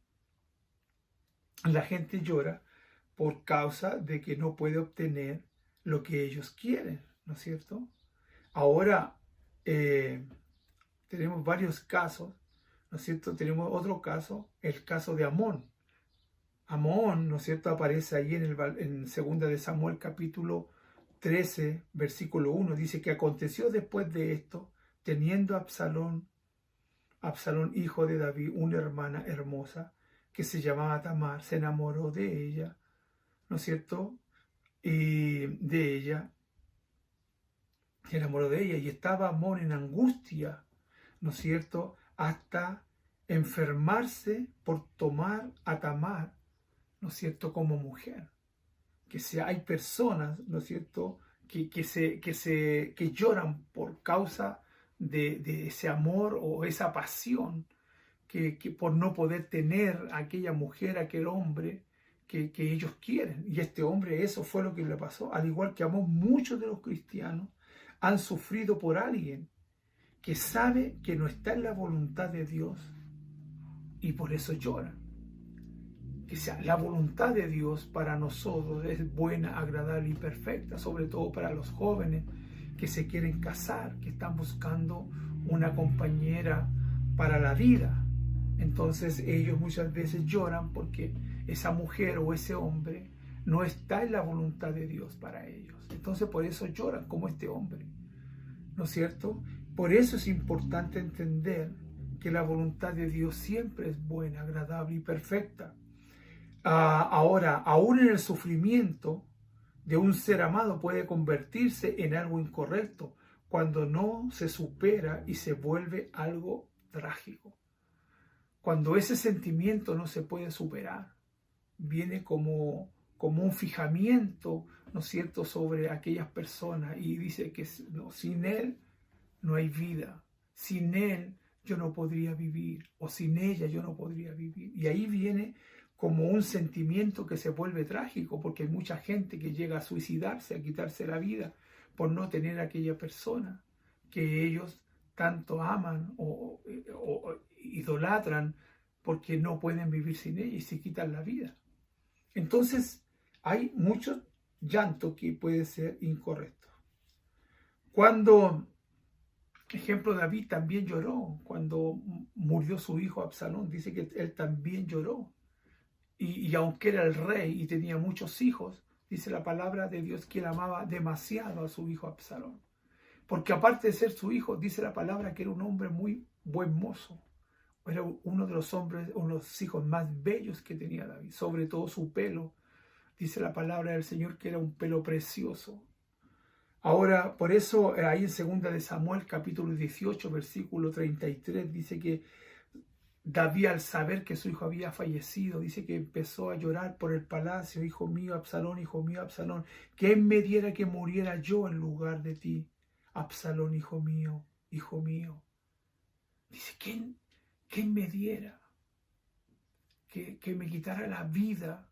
la gente llora por causa de que no puede obtener lo que ellos quieren, ¿no es cierto? Ahora tenemos varios casos, ¿no es cierto? Tenemos otro caso, el caso de Amón. Amón, ¿no es cierto?, aparece ahí en 2 de Samuel capítulo 13, versículo 1. Dice que aconteció después de esto, teniendo Absalón, hijo de David, una hermana hermosa que se llamaba Tamar, se enamoró de ella, ¿no es cierto? Y se enamoró de ella y estaba Amón en angustia, ¿no es cierto?, hasta enfermarse por tomar a Tamar, ¿no es cierto?, como mujer. Hay personas, ¿no es cierto?, que lloran por causa de ese amor o esa pasión, que por no poder tener a aquella mujer, a aquel hombre que ellos quieren. Y este hombre, eso fue lo que le pasó. Al igual que muchos de los cristianos han sufrido por alguien que sabe que no está en la voluntad de Dios y por eso lloran. Que sea la voluntad de Dios para nosotros es buena, agradable y perfecta, sobre todo para los jóvenes que se quieren casar, que están buscando una compañera para la vida. Entonces ellos muchas veces lloran porque esa mujer o ese hombre no está en la voluntad de Dios para ellos. Entonces por eso lloran como este hombre, ¿no es cierto? Por eso es importante entender que la voluntad de Dios siempre es buena, agradable y perfecta. Ahora, aún en el sufrimiento de un ser amado puede convertirse en algo incorrecto cuando no se supera y se vuelve algo trágico. Cuando ese sentimiento no se puede superar, viene como un fijamiento, ¿no es cierto?, sobre aquellas personas y dice que no, sin él no hay vida, sin él yo no podría vivir o sin ella yo no podría vivir. Y ahí viene como un sentimiento que se vuelve trágico, porque hay mucha gente que llega a suicidarse, a quitarse la vida por no tener a aquella persona que ellos tanto aman o idolatran, porque no pueden vivir sin ella y se quitan la vida. Entonces hay mucho llanto que puede ser incorrecto. Cuando, ejemplo, David también lloró cuando murió su hijo Absalón, dice que él también lloró. Y aunque era el rey y tenía muchos hijos, dice la palabra de Dios que él amaba demasiado a su hijo Absalón. Porque aparte de ser su hijo, dice la palabra que era un hombre muy buen mozo. Era uno de los hombres, uno de los hijos más bellos que tenía David. Sobre todo su pelo. Dice la palabra del Señor que era un pelo precioso. Ahora, por eso, ahí en 2 de Samuel, capítulo 18, versículo 33, dice que David, al saber que su hijo había fallecido, dice que empezó a llorar por el palacio: hijo mío Absalón, ¿quién me diera que muriera yo en lugar de ti? Absalón, hijo mío, hijo mío. Dice, ¿quién me diera que me quitara la vida?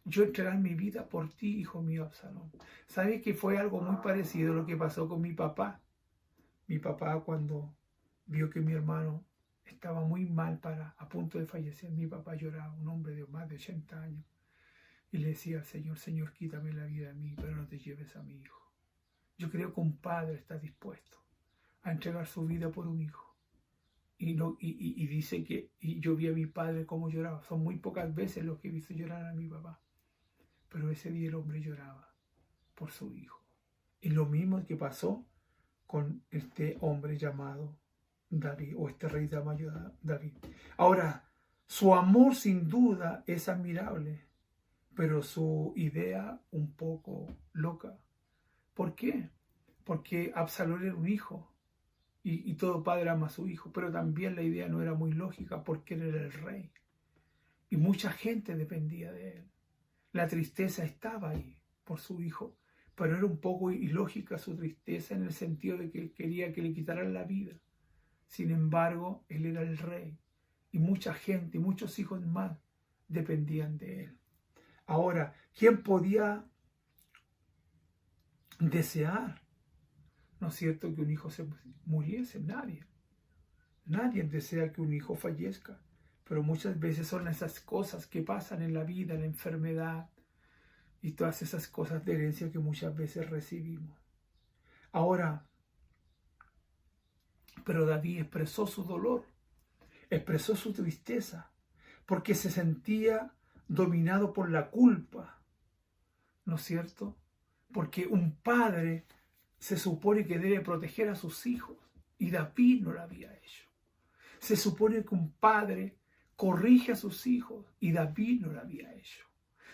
Yo entregar mi vida por ti, hijo mío Absalón. ¿Sabes que fue algo muy parecido a lo que pasó con mi papá? Mi papá, cuando vio que mi hermano estaba muy mal, a punto de fallecer, mi papá lloraba, un hombre de más de 80 años, y le decía al Señor: Señor, quítame la vida a mí, pero no te lleves a mi hijo. Yo creo que un padre está dispuesto a entregar su vida por un hijo. Y dice que yo vi a mi padre cómo lloraba. Son muy pocas veces los que he visto llorar a mi papá. Pero ese día el hombre lloraba por su hijo. Y lo mismo que pasó con este hombre llamado David, o este rey llamado David. Ahora, su amor sin duda es admirable, pero su idea un poco loca. ¿Por qué? Porque Absalón era un hijo, y todo padre ama a su hijo, pero también la idea no era muy lógica porque él era el rey. Y mucha gente dependía de él. La tristeza estaba ahí por su hijo, pero era un poco ilógica su tristeza en el sentido de que él quería que le quitaran la vida. Sin embargo, él era el rey y mucha gente, muchos hijos más dependían de él. Ahora, ¿quién podía desear, ¿no es cierto?, que un hijo se muriese. Nadie desea que un hijo fallezca, pero muchas veces son esas cosas que pasan en la vida, la enfermedad y todas esas cosas de herencia que muchas veces recibimos. Ahora, pero David expresó su dolor, expresó su tristeza, porque se sentía dominado por la culpa, ¿no es cierto? Porque un padre se supone que debe proteger a sus hijos y David no lo había hecho. Se supone que un padre corrige a sus hijos y David no lo había hecho.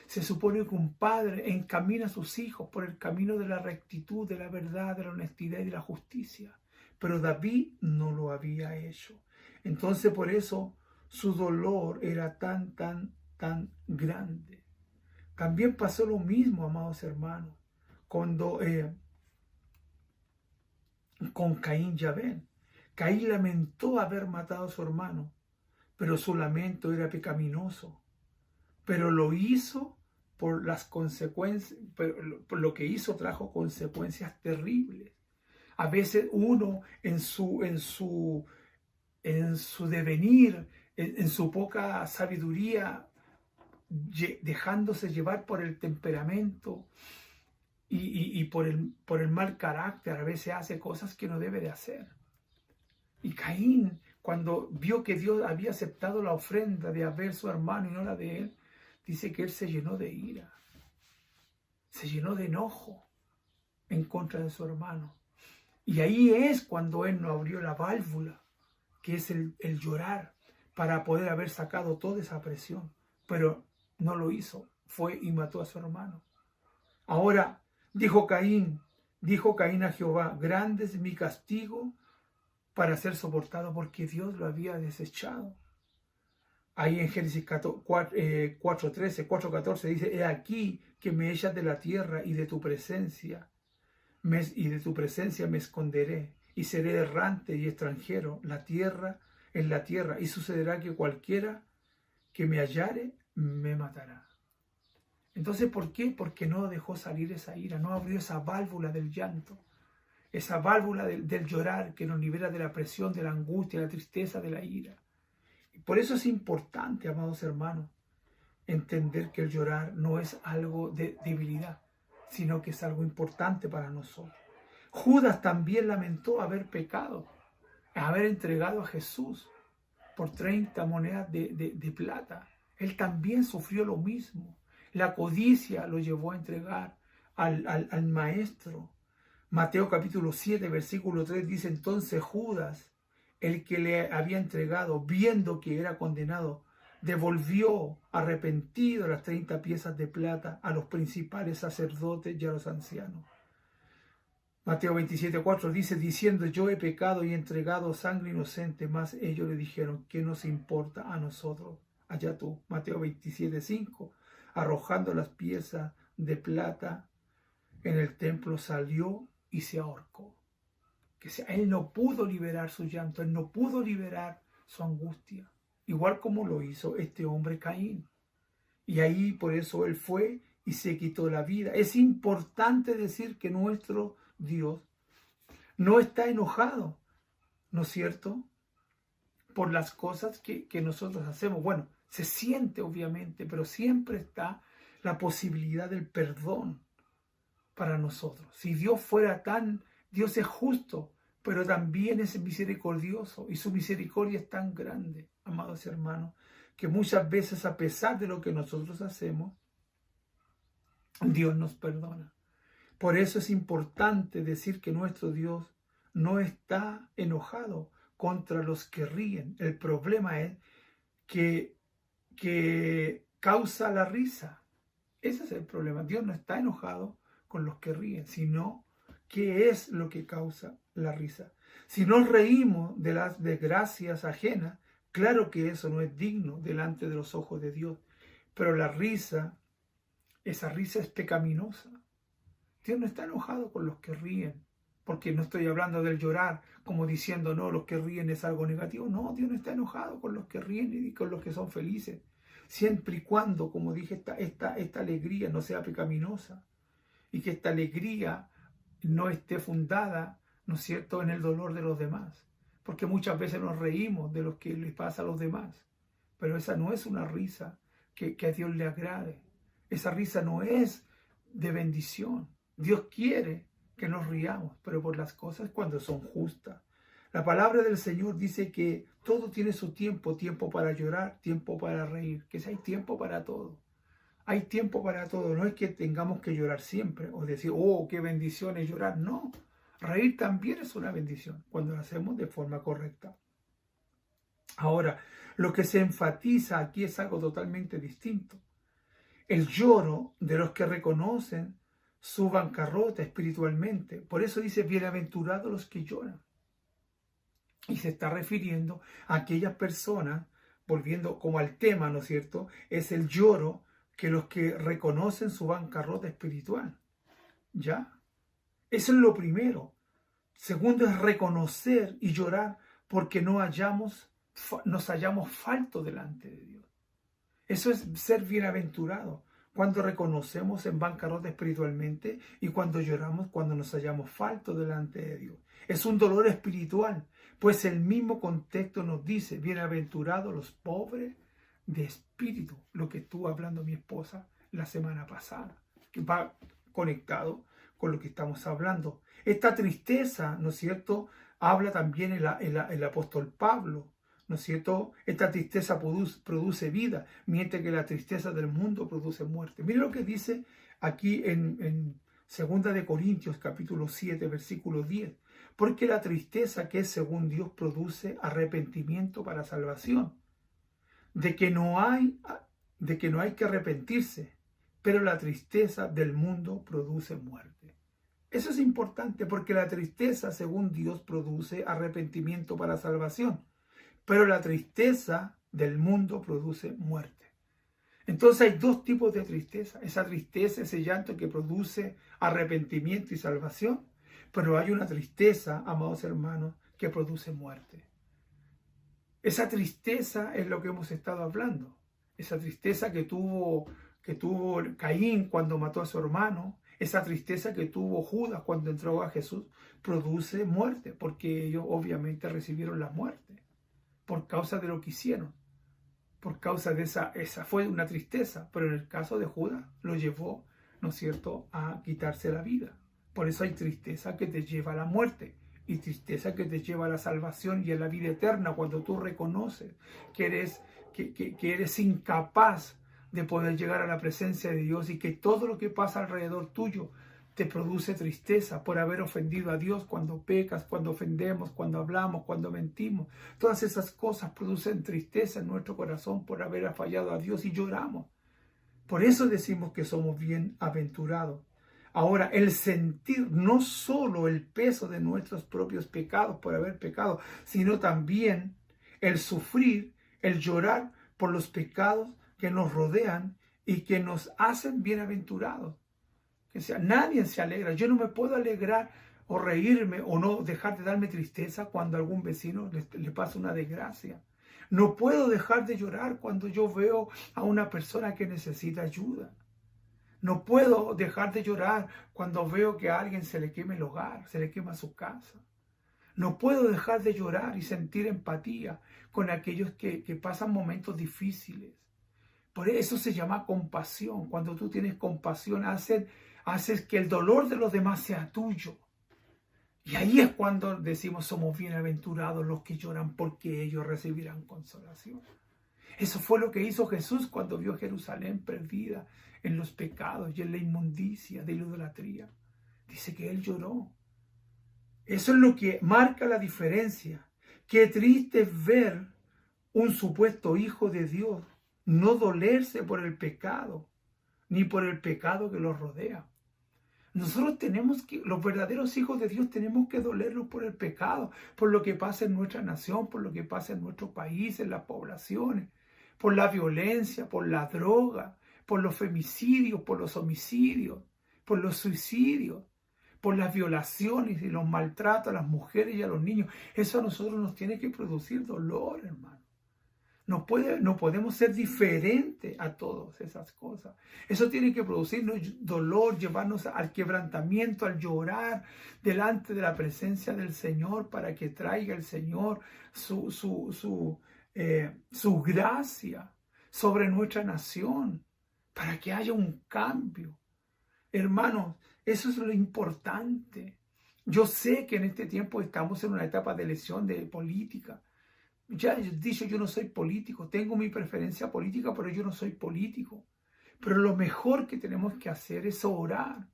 Se supone que un padre encamina a sus hijos por el camino de la rectitud, de la verdad, de la honestidad y de la justicia. Pero David no lo había hecho. Entonces por eso su dolor era tan grande. También pasó lo mismo, amados hermanos, cuando con Caín y Abel. Caín lamentó haber matado a su hermano, pero su lamento era pecaminoso. Pero lo hizo por las consecuencias, por lo que hizo trajo consecuencias terribles. A veces uno en su devenir, en su poca sabiduría, dejándose llevar por el temperamento y por el mal carácter, a veces hace cosas que no debe de hacer. Y Caín, cuando vio que Dios había aceptado la ofrenda de Abel, su hermano, y no la de él, dice que él se llenó de ira, se llenó de enojo en contra de su hermano. Y ahí es cuando él no abrió la válvula, que es el llorar, para poder haber sacado toda esa presión. Pero no lo hizo, fue y mató a su hermano. Ahora, dijo Caín a Jehová, grande es mi castigo para ser soportado, porque Dios lo había desechado. Ahí en Génesis 4:14 dice, he aquí que me echas de la tierra y de tu presencia me esconderé y seré errante y extranjero en la tierra, y sucederá que cualquiera que me hallare me matará. Entonces, ¿por qué? Porque no dejó salir esa ira, no abrió esa válvula del llanto, esa válvula del llorar que nos libera de la presión, de la angustia, de la tristeza, de la ira. Por eso es importante, amados hermanos, entender que el llorar no es algo de debilidad, sino que es algo importante para nosotros. Judas también lamentó haber pecado, haber entregado a Jesús por 30 monedas de plata. Él también sufrió lo mismo. La codicia lo llevó a entregar al maestro. Mateo capítulo 7, versículo 3 dice, entonces Judas, el que le había entregado, viendo que era condenado, devolvió arrepentido las 30 piezas de plata a los principales sacerdotes y a los ancianos. Mateo 27:4 dice, diciendo, yo he pecado y he entregado sangre inocente, mas ellos le dijeron, ¿qué nos importa a nosotros? Allá tú. Mateo 27:5, arrojando las piezas de plata en el templo, salió y se ahorcó. Que sea, él no pudo liberar su llanto, él no pudo liberar su angustia, igual como lo hizo este hombre Caín. Y ahí por eso él fue y se quitó la vida. Es importante decir que nuestro Dios no está enojado, ¿no es cierto?, por las cosas que nosotros hacemos. Bueno, se siente obviamente, pero siempre está la posibilidad del perdón para nosotros. Si Dios fuera Dios es justo, pero también es misericordioso, y su misericordia es tan grande, amados hermanos, que muchas veces, a pesar de lo que nosotros hacemos, Dios nos perdona. Por eso es importante decir que nuestro Dios no está enojado contra los que ríen. El problema es que causa la risa. Ese es el problema. Dios no está enojado con los que ríen, sino ¿qué es lo que causa la risa? Si nos reímos de las desgracias ajenas, claro que eso no es digno delante de los ojos de Dios. Pero la risa, esa risa es pecaminosa. Dios no está enojado con los que ríen, porque no estoy hablando del llorar como diciendo, no, los que ríen es algo negativo. No, Dios no está enojado con los que ríen y con los que son felices, siempre y cuando, como dije, esta alegría no sea pecaminosa, y que esta alegría no esté fundada, ¿no es cierto?, en el dolor de los demás. Porque muchas veces nos reímos de lo que les pasa a los demás. Pero esa no es una risa que a Dios le agrade. Esa risa no es de bendición. Dios quiere que nos riamos, pero por las cosas cuando son justas. La palabra del Señor dice que todo tiene su tiempo, tiempo para llorar, tiempo para reír, que hay tiempo para todo. Hay tiempo para todo, no es que tengamos que llorar siempre o decir, oh, qué bendición es llorar, no. Reír también es una bendición cuando lo hacemos de forma correcta. Ahora, lo que se enfatiza aquí es algo totalmente distinto. El lloro de los que reconocen su bancarrota espiritualmente. Por eso dice, bienaventurados los que lloran. Y se está refiriendo a aquellas personas, volviendo como al tema, ¿no es cierto? Es el lloro que los que reconocen su bancarrota espiritual. ¿Ya? Eso es lo primero. Segundo es reconocer y llorar porque nos hallamos faltos delante de Dios. Eso es ser bienaventurado. Cuando reconocemos en bancarrota espiritualmente y cuando lloramos cuando nos hallamos faltos delante de Dios. Es un dolor espiritual, pues el mismo contexto nos dice, bienaventurados los pobres de espíritu, lo que estuvo hablando mi esposa la semana pasada, que va conectado con lo que estamos hablando. Esta tristeza, ¿no es cierto?, habla también el apóstol Pablo. ¿No es cierto? Esta tristeza produce vida, mientras que la tristeza del mundo produce muerte. Mire lo que dice aquí en 2 de Corintios capítulo 7, versículo 10. Porque la tristeza que es según Dios produce arrepentimiento para salvación, de que no hay que arrepentirse, pero la tristeza del mundo produce muerte. Eso es importante porque la tristeza según Dios produce arrepentimiento para salvación. Pero la tristeza del mundo produce muerte. Entonces hay dos tipos de tristeza. Esa tristeza, ese llanto que produce arrepentimiento y salvación. Pero hay una tristeza, amados hermanos, que produce muerte. Esa tristeza es lo que hemos estado hablando. Esa tristeza que tuvo Caín cuando mató a su hermano. Esa tristeza que tuvo Judas cuando entregó a Jesús. Produce muerte, porque ellos obviamente recibieron la muerte. Por causa de lo que hicieron, por causa de esa fue una tristeza, pero en el caso de Judas lo llevó, ¿no es cierto?, a quitarse la vida. Por eso hay tristeza que te lleva a la muerte y tristeza que te lleva a la salvación y a la vida eterna cuando tú reconoces que eres incapaz de poder llegar a la presencia de Dios y que todo lo que pasa alrededor tuyo te produce tristeza por haber ofendido a Dios cuando pecas, cuando ofendemos, cuando hablamos, cuando mentimos. Todas esas cosas producen tristeza en nuestro corazón por haber fallado a Dios y lloramos. Por eso decimos que somos bienaventurados. Ahora, el sentir no solo el peso de nuestros propios pecados por haber pecado, sino también el sufrir, el llorar por los pecados que nos rodean y que nos hacen bienaventurados. Que sea, nadie se alegra. Yo no me puedo alegrar o reírme o no dejar de darme tristeza cuando a algún vecino le pasa una desgracia. No puedo dejar de llorar cuando yo veo a una persona que necesita ayuda. No puedo dejar de llorar cuando veo que a alguien se le quema el hogar, se le quema su casa. No puedo dejar de llorar y sentir empatía con aquellos que pasan momentos difíciles. Por eso se llama compasión. Cuando tú tienes compasión, haces que el dolor de los demás sea tuyo. Y ahí es cuando decimos somos bienaventurados los que lloran porque ellos recibirán consolación. Eso fue lo que hizo Jesús cuando vio Jerusalén perdida en los pecados y en la inmundicia de la idolatría. Dice que él lloró. Eso es lo que marca la diferencia. Qué triste es ver un supuesto hijo de Dios no dolerse por el pecado, ni por el pecado que los rodea. Nosotros los verdaderos hijos de Dios tenemos que dolernos por el pecado, por lo que pasa en nuestra nación, por lo que pasa en nuestro país, en las poblaciones, por la violencia, por la droga, por los femicidios, por los homicidios, por los suicidios, por las violaciones y los maltratos a las mujeres y a los niños. Eso a nosotros nos tiene que producir dolor, hermano. No podemos ser diferentes a todas esas cosas. Eso tiene que producirnos dolor, llevarnos al quebrantamiento, al llorar delante de la presencia del Señor para que traiga el Señor su gracia sobre nuestra nación, para que haya un cambio. Hermanos, eso es lo importante. Yo sé que en este tiempo estamos en una etapa de elección de política. Ya he dicho, yo no soy político, tengo mi preferencia política, pero yo no soy político. Pero lo mejor que tenemos que hacer es orar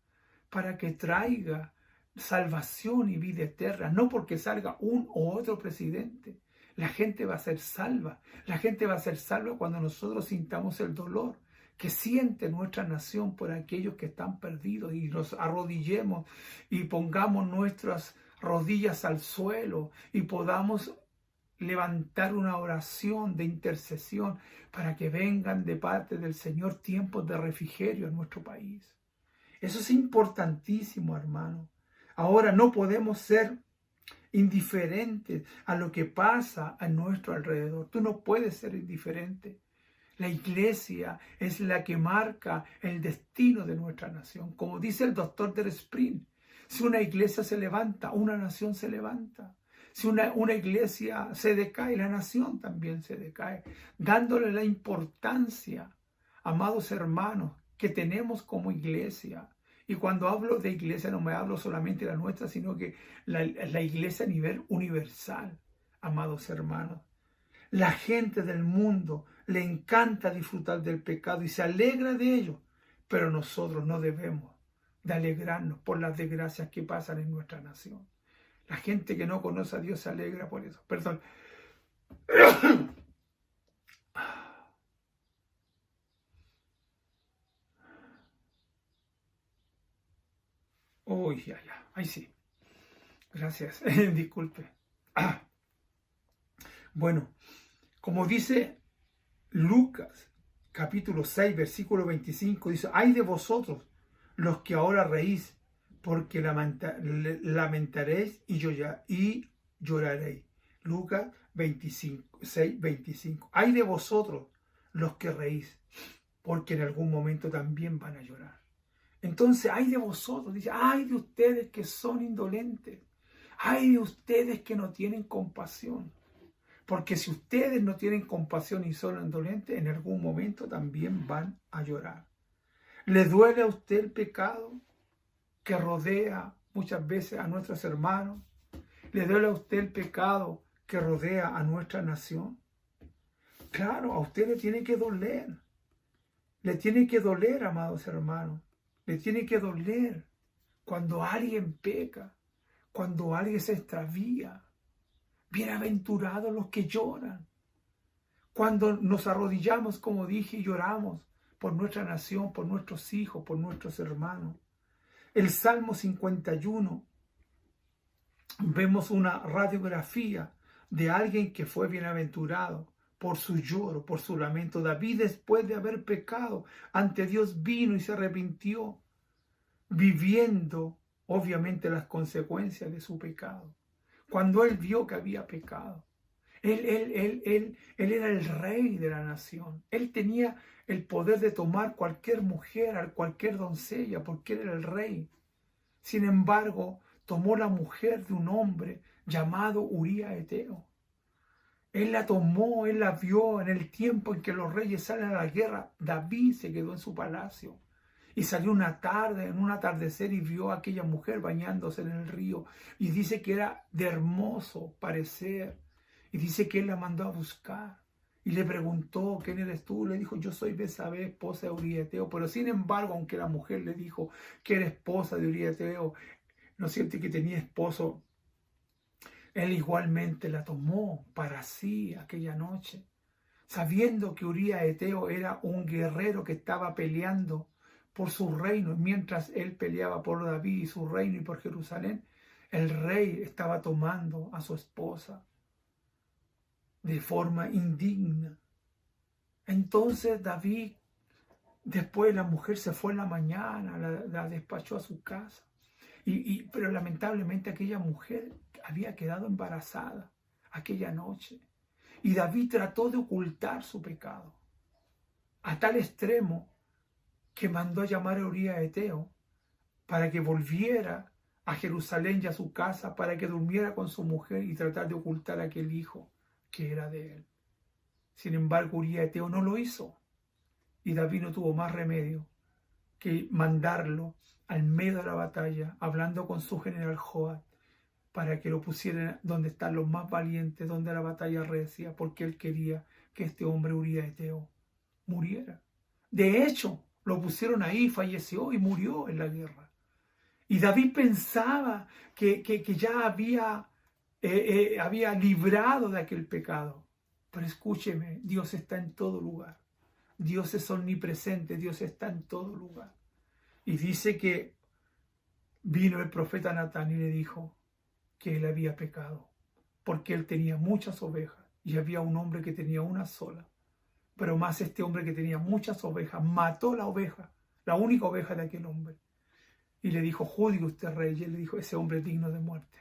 para que traiga salvación y vida eterna, no porque salga un o otro presidente. La gente va a ser salva. La gente va a ser salva cuando nosotros sintamos el dolor que siente nuestra nación por aquellos que están perdidos y nos arrodillemos y pongamos nuestras rodillas al suelo y podamos levantar una oración de intercesión para que vengan de parte del Señor tiempos de refrigerio en nuestro país. Eso es importantísimo, hermano. Ahora no podemos ser indiferentes a lo que pasa a nuestro alrededor. Tú no puedes ser indiferente. La iglesia es la que marca el destino de nuestra nación. Como dice el doctor Der Sprint, si una iglesia se levanta, una nación se levanta. Si una iglesia se decae, la nación también se decae, dándole la importancia, amados hermanos, que tenemos como iglesia. Y cuando hablo de iglesia no me hablo solamente de la nuestra, sino que la iglesia a nivel universal, amados hermanos. La gente del mundo le encanta disfrutar del pecado y se alegra de ello, pero nosotros no debemos de alegrarnos por las desgracias que pasan en nuestra nación. La gente que no conoce a Dios se alegra por eso. Perdón. Uy, ya. Ahí sí. Gracias. Disculpe. Bueno, como dice Lucas, capítulo 6, versículo 25, dice, ay de vosotros los que ahora reís, porque lamentaréis y lloraréis. Lucas 6, 25. Ay de vosotros los que reís, porque en algún momento también van a llorar. Entonces, ay de vosotros, dice, ay de ustedes que son indolentes, ay de ustedes que no tienen compasión. Porque si ustedes no tienen compasión y son indolentes, en algún momento también van a llorar. ¿Le duele a usted el pecado que rodea muchas veces a nuestros hermanos? ¿Le duele a usted el pecado que rodea a nuestra nación? Claro, a usted le tiene que doler. Le tiene que doler, amados hermanos. Le tiene que doler cuando alguien peca, cuando alguien se extravía. Bienaventurados los que lloran. Cuando nos arrodillamos, como dije, y lloramos por nuestra nación, por nuestros hijos, por nuestros hermanos. El Salmo 51, vemos una radiografía de alguien que fue bienaventurado por su lloro, por su lamento. David, después de haber pecado ante Dios, vino y se arrepintió, viviendo obviamente las consecuencias de su pecado. Cuando él vio que había pecado, él era el rey de la nación. Él tenía el poder de tomar cualquier mujer, cualquier doncella, porque él era el rey. Sin embargo, tomó la mujer de un hombre llamado Uría Eteo. Él la tomó, él la vio en el tiempo en que los reyes salen a la guerra. David se quedó en su palacio. Y salió una tarde, en un atardecer, y vio a aquella mujer bañándose en el río. Y dice que era de hermoso parecer. Y dice que él la mandó a buscar. Y le preguntó, ¿quién eres tú? Le dijo, yo soy Betsabé, esposa de Uría Eteo. Pero sin embargo, aunque la mujer le dijo que era esposa de Uría Eteo, ¿no es cierto? Que tenía esposo, él igualmente la tomó para sí aquella noche. Sabiendo que Uría Eteo era un guerrero que estaba peleando por su reino, mientras él peleaba por David y su reino y por Jerusalén, el rey estaba tomando a su esposa de forma indigna. Entonces David, después la mujer se fue en la mañana, la despachó a su casa, pero lamentablemente aquella mujer había quedado embarazada aquella noche. Y David trató de ocultar su pecado, a tal extremo que mandó a llamar a Urías Eteo para que volviera a Jerusalén y a su casa, para que durmiera con su mujer y tratar de ocultar a aquel hijo que era de él. Sin embargo, Urías Eteo no lo hizo. Y David no tuvo más remedio que mandarlo al medio de la batalla, hablando con su general Joab, para que lo pusieran donde están los más valientes, donde la batalla recia, porque él quería que este hombre Urías Eteo muriera. De hecho, lo pusieron ahí, falleció y murió en la guerra. Y David pensaba que ya había librado de aquel pecado. Pero escúcheme, Dios está en todo lugar. Dios es omnipresente, Dios está en todo lugar. Y dice que vino el profeta Natán y le dijo que él había pecado, porque él tenía muchas ovejas y había un hombre que tenía una sola. Pero más este hombre que tenía muchas ovejas mató la oveja, la única oveja de aquel hombre. Y le dijo, juzgue usted, rey. Y él le dijo, ese hombre es digno de muerte.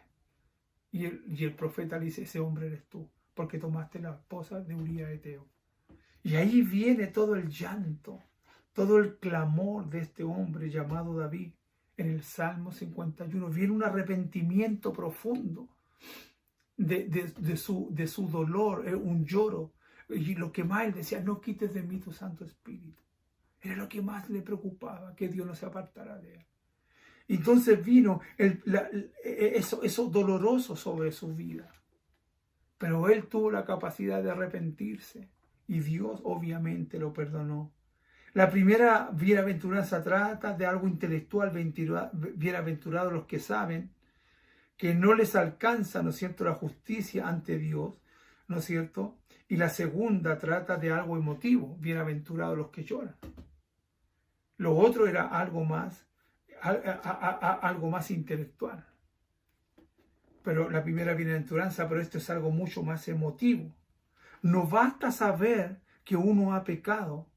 Y el profeta le dice, ese hombre eres tú, porque tomaste la esposa de Urías Eteo. Y ahí viene todo el llanto, todo el clamor de este hombre llamado David. En el Salmo 51 viene un arrepentimiento profundo de su dolor, un lloro. Y lo que más él decía, no quites de mí tu Santo Espíritu. Era lo que más le preocupaba, que Dios no se apartara de él. Entonces vino eso doloroso sobre su vida. Pero él tuvo la capacidad de arrepentirse y Dios obviamente lo perdonó. La primera bienaventuranza trata de algo intelectual, bienaventurados los que saben que no les alcanza, ¿no es cierto?, la justicia ante Dios, ¿no es cierto? Y la segunda trata de algo emotivo, bienaventurados los que lloran. Lo otro era algo más intelectual. Pero la primera bienaventuranza, pero esto es algo mucho más emotivo. No basta saber que uno ha pecado,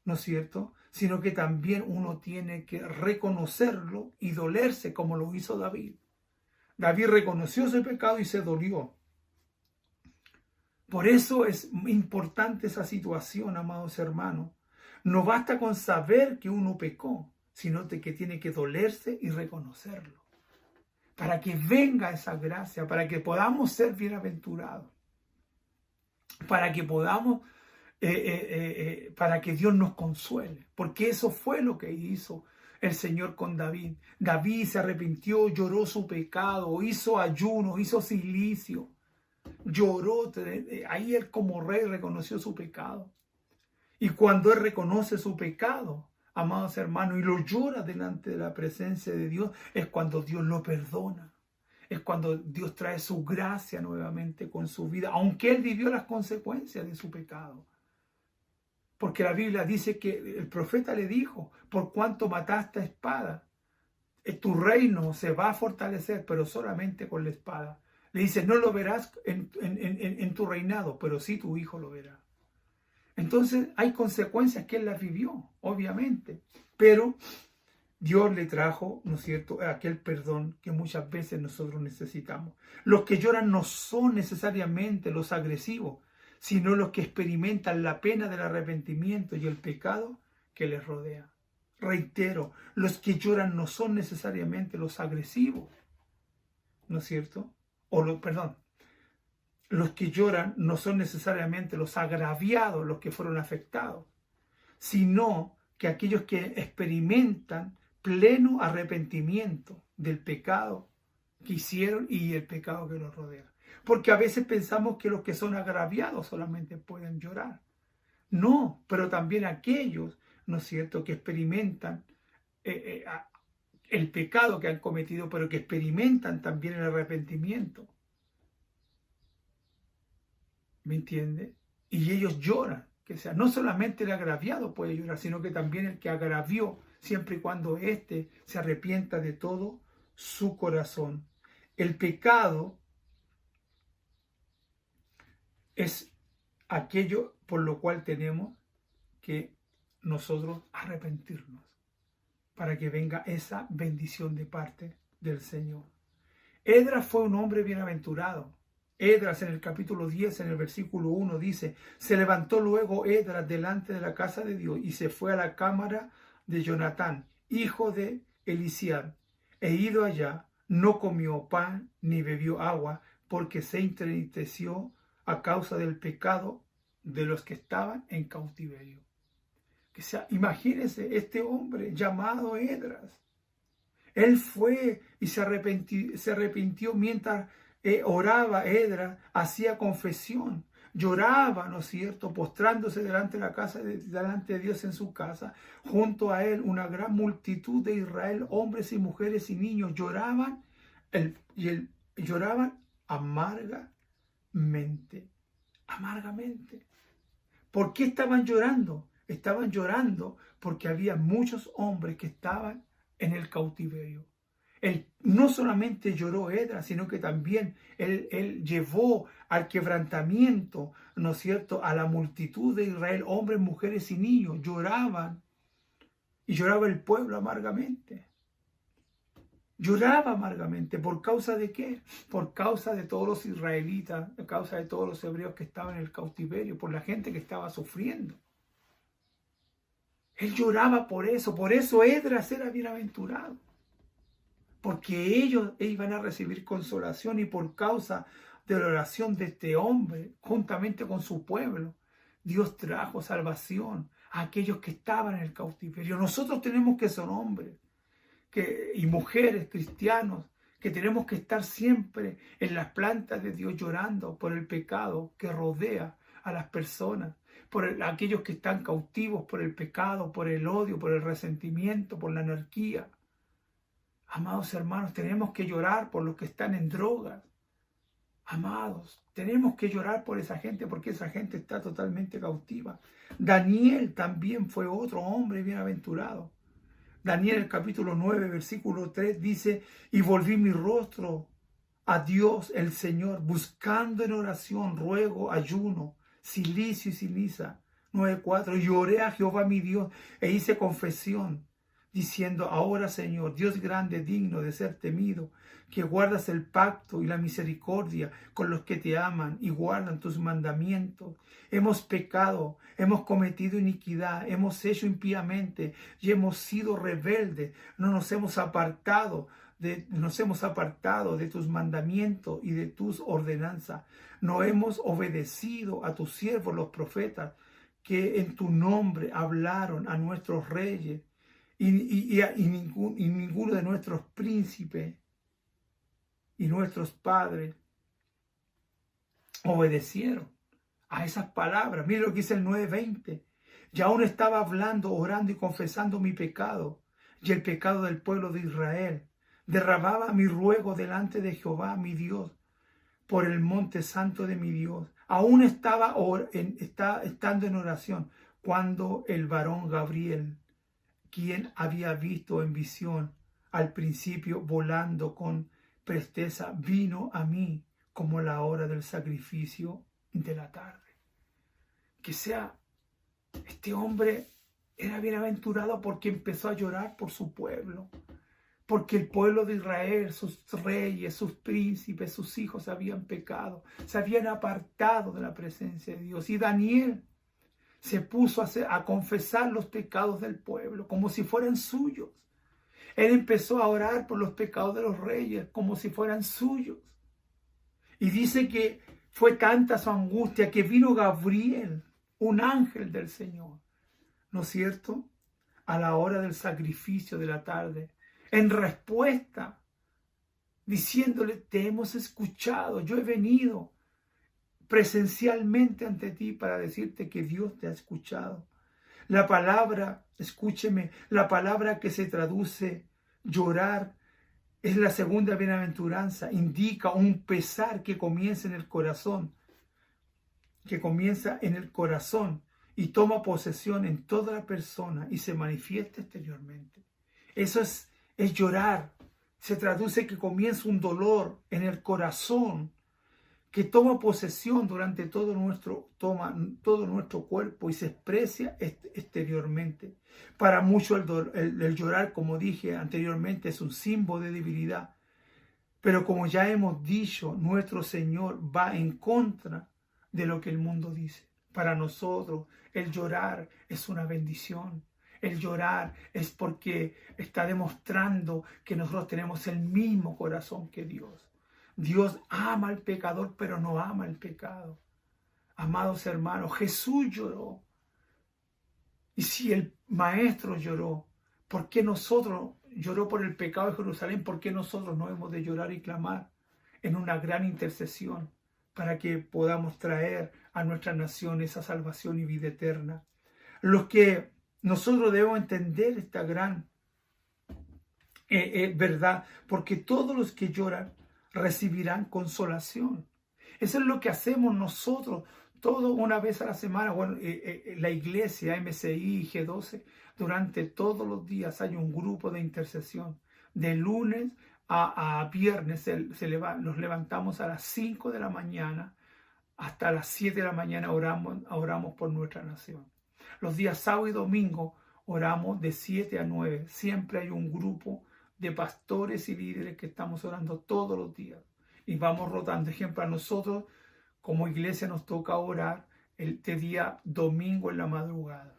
¿no es cierto?, sino que también uno tiene que reconocerlo y dolerse como lo hizo David. David reconoció su pecado y se dolió. Por eso es importante esa situación, amados hermanos. No basta con saber que uno pecó, sino que tiene que dolerse y reconocerlo. Para que venga esa gracia, para que podamos ser bienaventurados. Para que podamos, para que Dios nos consuele. Porque eso fue lo que hizo el Señor con David. David se arrepintió, lloró su pecado, hizo ayuno, hizo silicio. Lloró, ahí él como rey reconoció su pecado. Y cuando él reconoce su pecado, amados hermanos, y lo llora delante de la presencia de Dios, es cuando Dios lo perdona. Es cuando Dios trae su gracia nuevamente con su vida, aunque él vivió las consecuencias de su pecado. Porque la Biblia dice que el profeta le dijo, por cuanto mataste a espada, tu reino se va a fortalecer, pero solamente con la espada. Le dice, no lo verás en tu reinado, pero sí tu hijo lo verá. Entonces hay consecuencias que él las vivió, obviamente, pero Dios le trajo, ¿no es cierto?, aquel perdón que muchas veces nosotros necesitamos. Los que lloran no son necesariamente los agresivos, sino los que experimentan la pena del arrepentimiento y el pecado que les rodea. Reitero, los que lloran no son necesariamente los agresivos, ¿no es cierto? Los que lloran no son necesariamente los agraviados, los que fueron afectados, sino que aquellos que experimentan pleno arrepentimiento del pecado que hicieron y el pecado que los rodea. Porque a veces pensamos que los que son agraviados solamente pueden llorar. No, pero también aquellos, ¿no es cierto?, que experimentan el pecado que han cometido, pero que experimentan también el arrepentimiento. ¿Me entiende? Y ellos lloran. Que sea, no solamente el agraviado puede llorar, sino que también el que agravió, siempre y cuando éste se arrepienta de todo su corazón. El pecado es aquello por lo cual tenemos que nosotros arrepentirnos, para que venga esa bendición de parte del Señor. Esdras fue un hombre bienaventurado. Esdras en el capítulo 10, en el versículo 1 dice, se levantó luego Esdras delante de la casa de Dios y se fue a la cámara de Jonatán, hijo de Eliciab, e ido allá, no comió pan ni bebió agua, porque se entristeció a causa del pecado de los que estaban en cautiverio. O sea, imagínense este hombre llamado Esdras. Él fue y se arrepintió mientras oraba. Esdras, hacía confesión, lloraba, ¿no es cierto?, postrándose delante de la casa, delante de Dios en su casa. Junto a él una gran multitud de Israel, hombres y mujeres y niños, lloraban lloraban amargamente. ¿Por qué estaban llorando? Estaban llorando porque había muchos hombres que estaban en el cautiverio. Él no solamente lloró Esdras, sino que también él llevó al quebrantamiento, ¿no es cierto?, a la multitud de Israel, hombres, mujeres y niños. Lloraban, y lloraba el pueblo amargamente. Lloraba amargamente. ¿Por causa de qué? Por causa de todos los israelitas, por causa de todos los hebreos que estaban en el cautiverio, por la gente que estaba sufriendo. Él lloraba por eso Esdras era bienaventurado, porque ellos iban a recibir consolación, y por causa de la oración de este hombre, juntamente con su pueblo, Dios trajo salvación a aquellos que estaban en el cautiverio. Nosotros tenemos que ser hombres y mujeres cristianos, que tenemos que estar siempre en las plantas de Dios llorando por el pecado que rodea a las personas, por aquellos que están cautivos por el pecado, por el odio, por el resentimiento, por la anarquía. Amados hermanos, tenemos que llorar por los que están en drogas. Amados, tenemos que llorar por esa gente, porque esa gente está totalmente cautiva. Daniel también fue otro hombre bienaventurado. Daniel, el capítulo 9, versículo 3 dice, y volví mi rostro a Dios el Señor, buscando en oración, ruego, ayuno, silicio y ceniza. 9:4, y oré a Jehová mi Dios e hice confesión, diciendo, ahora Señor, Dios grande, digno de ser temido, que guardas el pacto y la misericordia con los que te aman y guardan tus mandamientos. Hemos pecado, hemos cometido iniquidad, hemos hecho impíamente y hemos sido rebeldes. No nos hemos apartado de tus mandamientos y de tus ordenanzas. No hemos obedecido a tus siervos los profetas, que en tu nombre hablaron a nuestros reyes, y ninguno de nuestros príncipes y nuestros padres obedecieron a esas palabras. Mire lo que dice el 9:20. Y aún estaba hablando, orando y confesando mi pecado y el pecado del pueblo de Israel. Derramaba mi ruego delante de Jehová mi Dios por el monte santo de mi Dios. Aún estaba estando en oración cuando el varón Gabriel, quien había visto en visión al principio volando con presteza, vino a mí como la hora del sacrificio de la tarde. Que sea, este hombre era bienaventurado porque empezó a llorar por su pueblo, porque el pueblo de Israel, sus reyes, sus príncipes, sus hijos habían pecado, se habían apartado de la presencia de Dios. Y Daniel se puso a confesar los pecados del pueblo como si fueran suyos. Él empezó a orar por los pecados de los reyes como si fueran suyos. Y dice que fue tanta su angustia que vino Gabriel, un ángel del Señor, ¿no es cierto?, a la hora del sacrificio de la tarde, en respuesta, diciéndole, te hemos escuchado, yo he venido presencialmente ante ti para decirte que Dios te ha escuchado. La palabra, escúcheme, la palabra que se traduce llorar es la segunda bienaventuranza, indica un pesar que comienza en el corazón, y toma posesión en toda la persona y se manifiesta exteriormente. Eso es llorar. Se traduce que comienza un dolor en el corazón que toma posesión durante todo nuestro cuerpo y se expresa exteriormente. Para muchos el llorar, como dije anteriormente, es un símbolo de debilidad. Pero como ya hemos dicho, nuestro Señor va en contra de lo que el mundo dice. Para nosotros, el llorar es una bendición. El llorar es porque está demostrando que nosotros tenemos el mismo corazón que Dios. Dios ama al pecador, pero no ama el pecado. Amados hermanos, Jesús lloró. Y si el Maestro lloró, ¿por qué nosotros lloró por el pecado de Jerusalén? ¿Por qué nosotros no hemos de llorar y clamar en una gran intercesión para que podamos traer a nuestra nación esa salvación y vida eterna? Los que nosotros debemos entender esta gran verdad, porque todos los que lloran recibirán consolación. Eso es lo que hacemos nosotros todo una vez a la semana. Bueno, la iglesia MCI y G12, durante todos los días hay un grupo de intercesión. De lunes a viernes nos levantamos a las 5 de la mañana hasta las 7 de la mañana oramos por nuestra nación. Los días sábado y domingo oramos de 7 a 9. Siempre hay un grupo de pastores y líderes que estamos orando todos los días. Y vamos rotando. Ejemplo, a nosotros como iglesia nos toca orar este día domingo en la madrugada.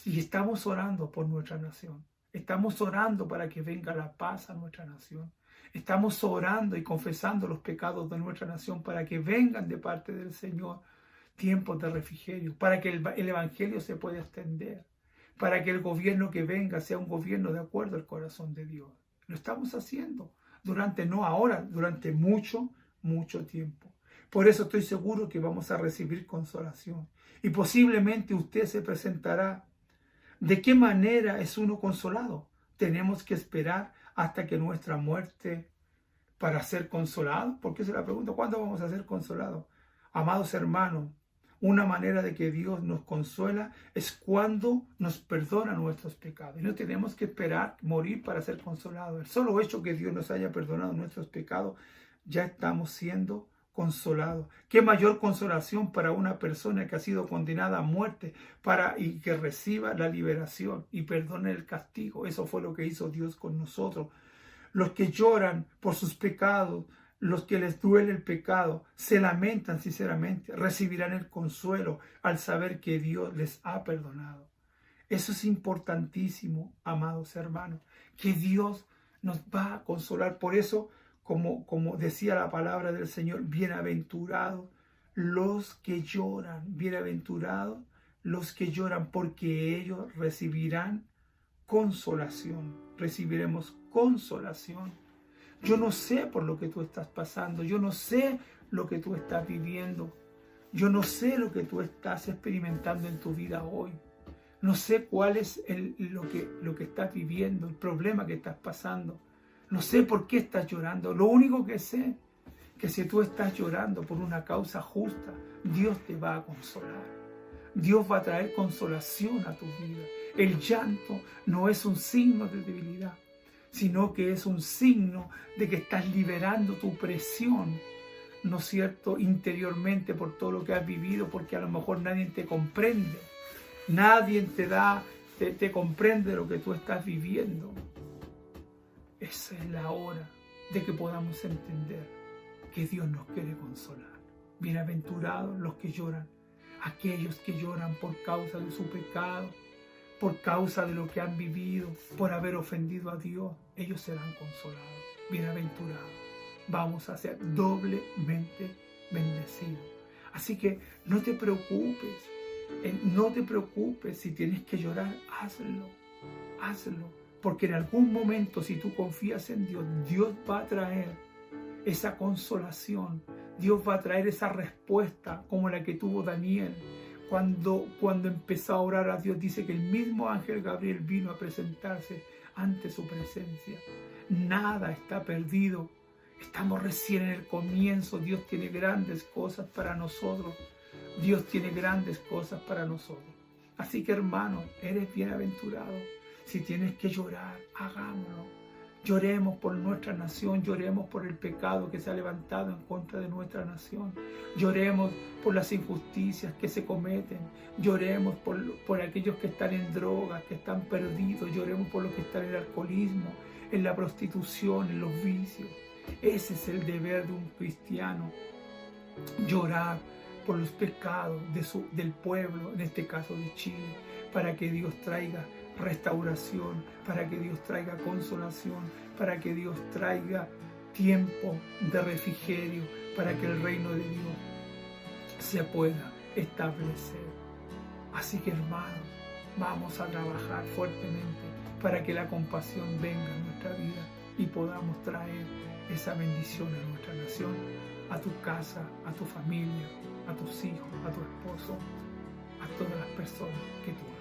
Y estamos orando por nuestra nación. Estamos orando para que venga la paz a nuestra nación. Estamos orando y confesando los pecados de nuestra nación para que vengan de parte del Señor tiempos de refrigerio, para que el evangelio se pueda extender, para que el gobierno que venga sea un gobierno de acuerdo al corazón de Dios. Lo estamos haciendo no ahora, durante mucho tiempo. Por eso estoy seguro que vamos a recibir consolación. Y posiblemente usted se presentará. ¿De qué manera es uno consolado? Tenemos que esperar hasta que nuestra muerte para ser consolados. ¿Por qué se la pregunta? ¿Cuándo vamos a ser consolados? Amados hermanos, una manera de que Dios nos consuela es cuando nos perdona nuestros pecados. Y no tenemos que esperar morir para ser consolados. El solo hecho que Dios nos haya perdonado nuestros pecados, ya estamos siendo consolados. ¿Qué mayor consolación para una persona que ha sido condenada a muerte y que reciba la liberación y perdone el castigo? Eso fue lo que hizo Dios con nosotros. Los que lloran por sus pecados, los que les duele el pecado, se lamentan sinceramente, recibirán el consuelo al saber que Dios les ha perdonado. Eso es importantísimo, amados hermanos, que Dios nos va a consolar. Por eso, como decía la palabra del Señor, bienaventurados los que lloran, bienaventurados los que lloran, porque ellos recibirán consolación, recibiremos consolación. Yo no sé por lo que tú estás pasando, yo no sé lo que tú estás viviendo, yo no sé lo que tú estás experimentando en tu vida hoy. No sé cuál es lo que estás viviendo, el problema que estás pasando. No sé por qué estás llorando. Lo único que sé es que si tú estás llorando por una causa justa, Dios te va a consolar. Dios va a traer consolación a tu vida. El llanto no es un signo de debilidad, sino que es un signo de que estás liberando tu presión, ¿no es cierto?, interiormente por todo lo que has vivido, porque a lo mejor nadie te comprende. Nadie te comprende lo que tú estás viviendo. Esa es la hora de que podamos entender que Dios nos quiere consolar. Bienaventurados los que lloran, aquellos que lloran por causa de su pecado, por causa de lo que han vivido, por haber ofendido a Dios, ellos serán consolados. Bienaventurados. Vamos a ser doblemente bendecidos. Así que no te preocupes. No te preocupes si tienes que llorar, hazlo. Porque en algún momento, si tú confías en Dios, Dios va a traer esa consolación. Dios va a traer esa respuesta como la que tuvo Daniel. Cuando empezó a orar a Dios, dice que el mismo ángel Gabriel vino a presentarse ante su presencia. Nada está perdido. Estamos recién en el comienzo. Dios tiene grandes cosas para nosotros. Dios tiene grandes cosas para nosotros. Así que, hermano, eres bienaventurado. Si tienes que llorar, hagámoslo. Lloremos por nuestra nación, lloremos por el pecado que se ha levantado en contra de nuestra nación. Lloremos por las injusticias que se cometen. Lloremos por aquellos que están en drogas, que están perdidos. Lloremos por los que están en el alcoholismo, en la prostitución, en los vicios. Ese es el deber de un cristiano. Llorar por los pecados del pueblo, en este caso de Chile, para que Dios traiga restauración, para que Dios traiga consolación, para que Dios traiga tiempo de refrigerio, para que el reino de Dios se pueda establecer. Así que, hermanos, vamos a trabajar fuertemente para que la compasión venga a nuestra vida y podamos traer esa bendición a nuestra nación, a tu casa, a tu familia, a tus hijos, a tu esposo, a todas las personas que tú amas.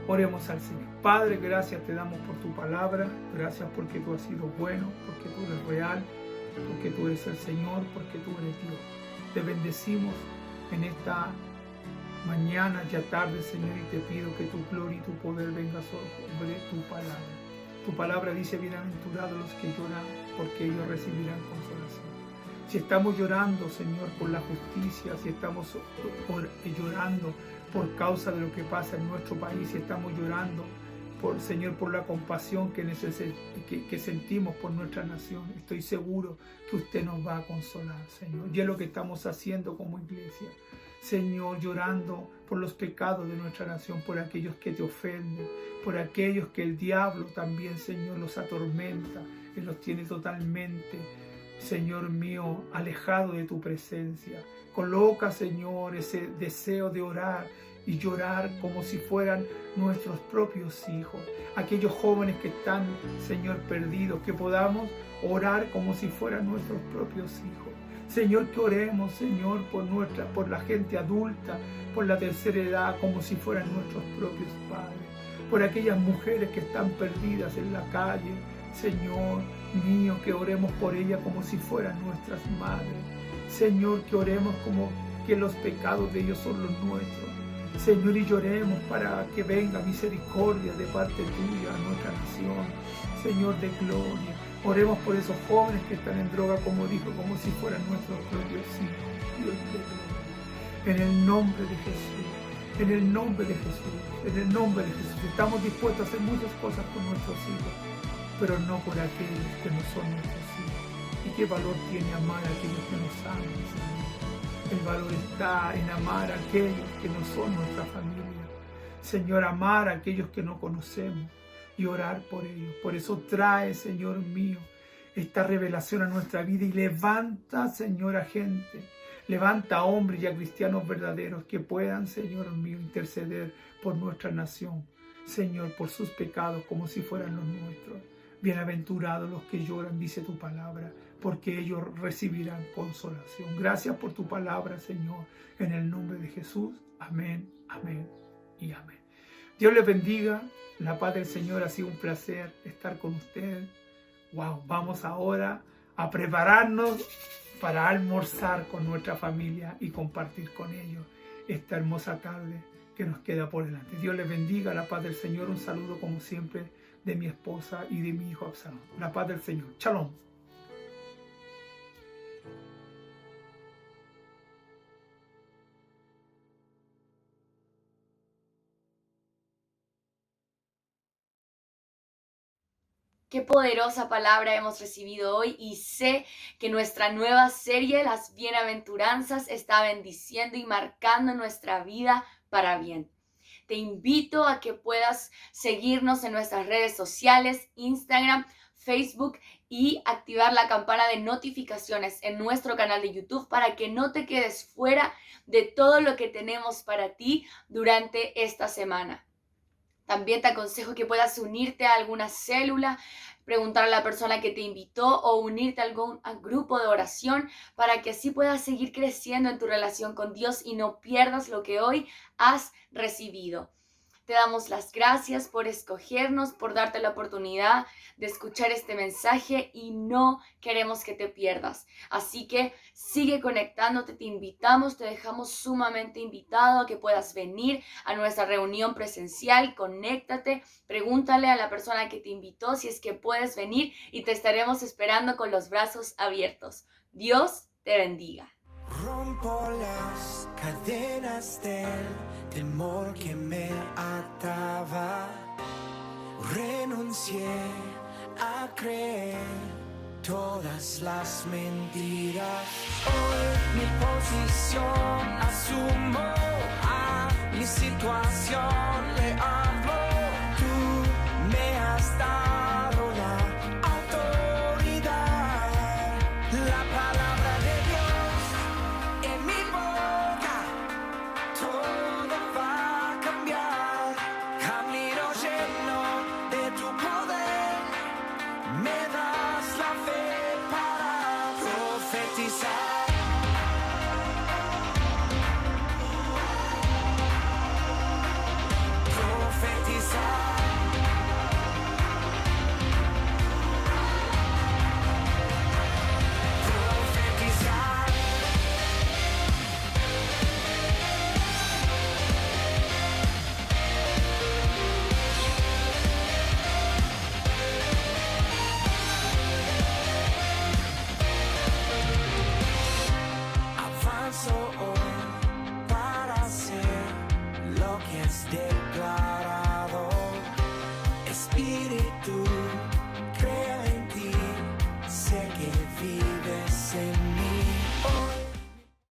Oremos al Señor. Padre, gracias te damos por tu palabra. Gracias porque tú has sido bueno, porque tú eres real, porque tú eres el Señor, porque tú eres Dios. Te bendecimos en esta mañana, ya tarde, Señor, y te pido que tu gloria y tu poder venga sobre tu palabra. Tu palabra dice: bienaventurados los que lloran, porque ellos recibirán consolación. Si estamos llorando, Señor, por la justicia, si estamos llorando por causa de lo que pasa en nuestro país, si estamos llorando, Señor, por la compasión que sentimos por nuestra nación, estoy seguro que usted nos va a consolar, Señor. Y es lo que estamos haciendo como iglesia, Señor, llorando por los pecados de nuestra nación, por aquellos que te ofenden, por aquellos que el diablo también, Señor, los atormenta y los tiene totalmente, Señor mío, alejado de tu presencia. Coloca, Señor, ese deseo de orar y llorar como si fueran nuestros propios hijos. Aquellos jóvenes que están, Señor, perdidos, que podamos orar como si fueran nuestros propios hijos. Señor, que oremos, Señor, por la gente adulta, por la tercera edad, como si fueran nuestros propios padres. Por aquellas mujeres que están perdidas en la calle, Señor mío, que oremos por ellas como si fueran nuestras madres. Señor, que oremos como que los pecados de ellos son los nuestros. Señor, y lloremos para que venga misericordia de parte tuya a nuestra nación. Señor de gloria, oremos por esos jóvenes que están en droga, como dijo, como si fueran nuestros propios hijos. Dios de gloria. En el nombre de Jesús, en el nombre de Jesús, en el nombre de Jesús. Estamos dispuestos a hacer muchas cosas por nuestros hijos, pero no por aquellos que no son nuestros hijos. ¿Y qué valor tiene amar a aquellos que nos aman, Señor? El valor está en amar a aquellos que no son nuestra familia. Señor, amar a aquellos que no conocemos y orar por ellos. Por eso trae, Señor mío, esta revelación a nuestra vida y levanta, Señor, a gente. Levanta a hombres y a cristianos verdaderos que puedan, Señor mío, interceder por nuestra nación. Señor, por sus pecados como si fueran los nuestros. Bienaventurados los que lloran, dice tu palabra, porque ellos recibirán consolación. Gracias por tu palabra, Señor, en el nombre de Jesús. Amén, amén y amén. Dios les bendiga. La paz del Señor, ha sido un placer estar con ustedes. Wow, vamos ahora a prepararnos para almorzar con nuestra familia y compartir con ellos esta hermosa tarde que nos queda por delante. Dios les bendiga. La paz del Señor. Un saludo como siempre de mi esposa y de mi hijo Absalón. La paz del Señor. Shalom. Qué poderosa palabra hemos recibido hoy y sé que nuestra nueva serie, Las Bienaventuranzas, está bendiciendo y marcando nuestra vida para bien. Te invito a que puedas seguirnos en nuestras redes sociales, Instagram, Facebook y activar la campana de notificaciones en nuestro canal de YouTube para que no te quedes fuera de todo lo que tenemos para ti durante esta semana. También te aconsejo que puedas unirte a alguna célula, preguntar a la persona que te invitó o unirte a algún grupo de oración para que así puedas seguir creciendo en tu relación con Dios y no pierdas lo que hoy has recibido. Te damos las gracias por escogernos, por darte la oportunidad de escuchar este mensaje y no queremos que te pierdas. Así que sigue conectándote, te invitamos, te dejamos sumamente invitado a que puedas venir a nuestra reunión presencial. Conéctate, pregúntale a la persona que te invitó si es que puedes venir y te estaremos esperando con los brazos abiertos. Dios te bendiga. Rompo las cadenas del temor que me ataba. Renuncié a creer todas las mentiras. Hoy mi posición asumo, a mi situación le hablo. Tú me has dado la autoridad, la palabra de Dios en mi boca, todo va a cambiar. Camino lleno de tu poder, me das la fe para profetizar. Profetizar. Profetizar. Avanzo hoy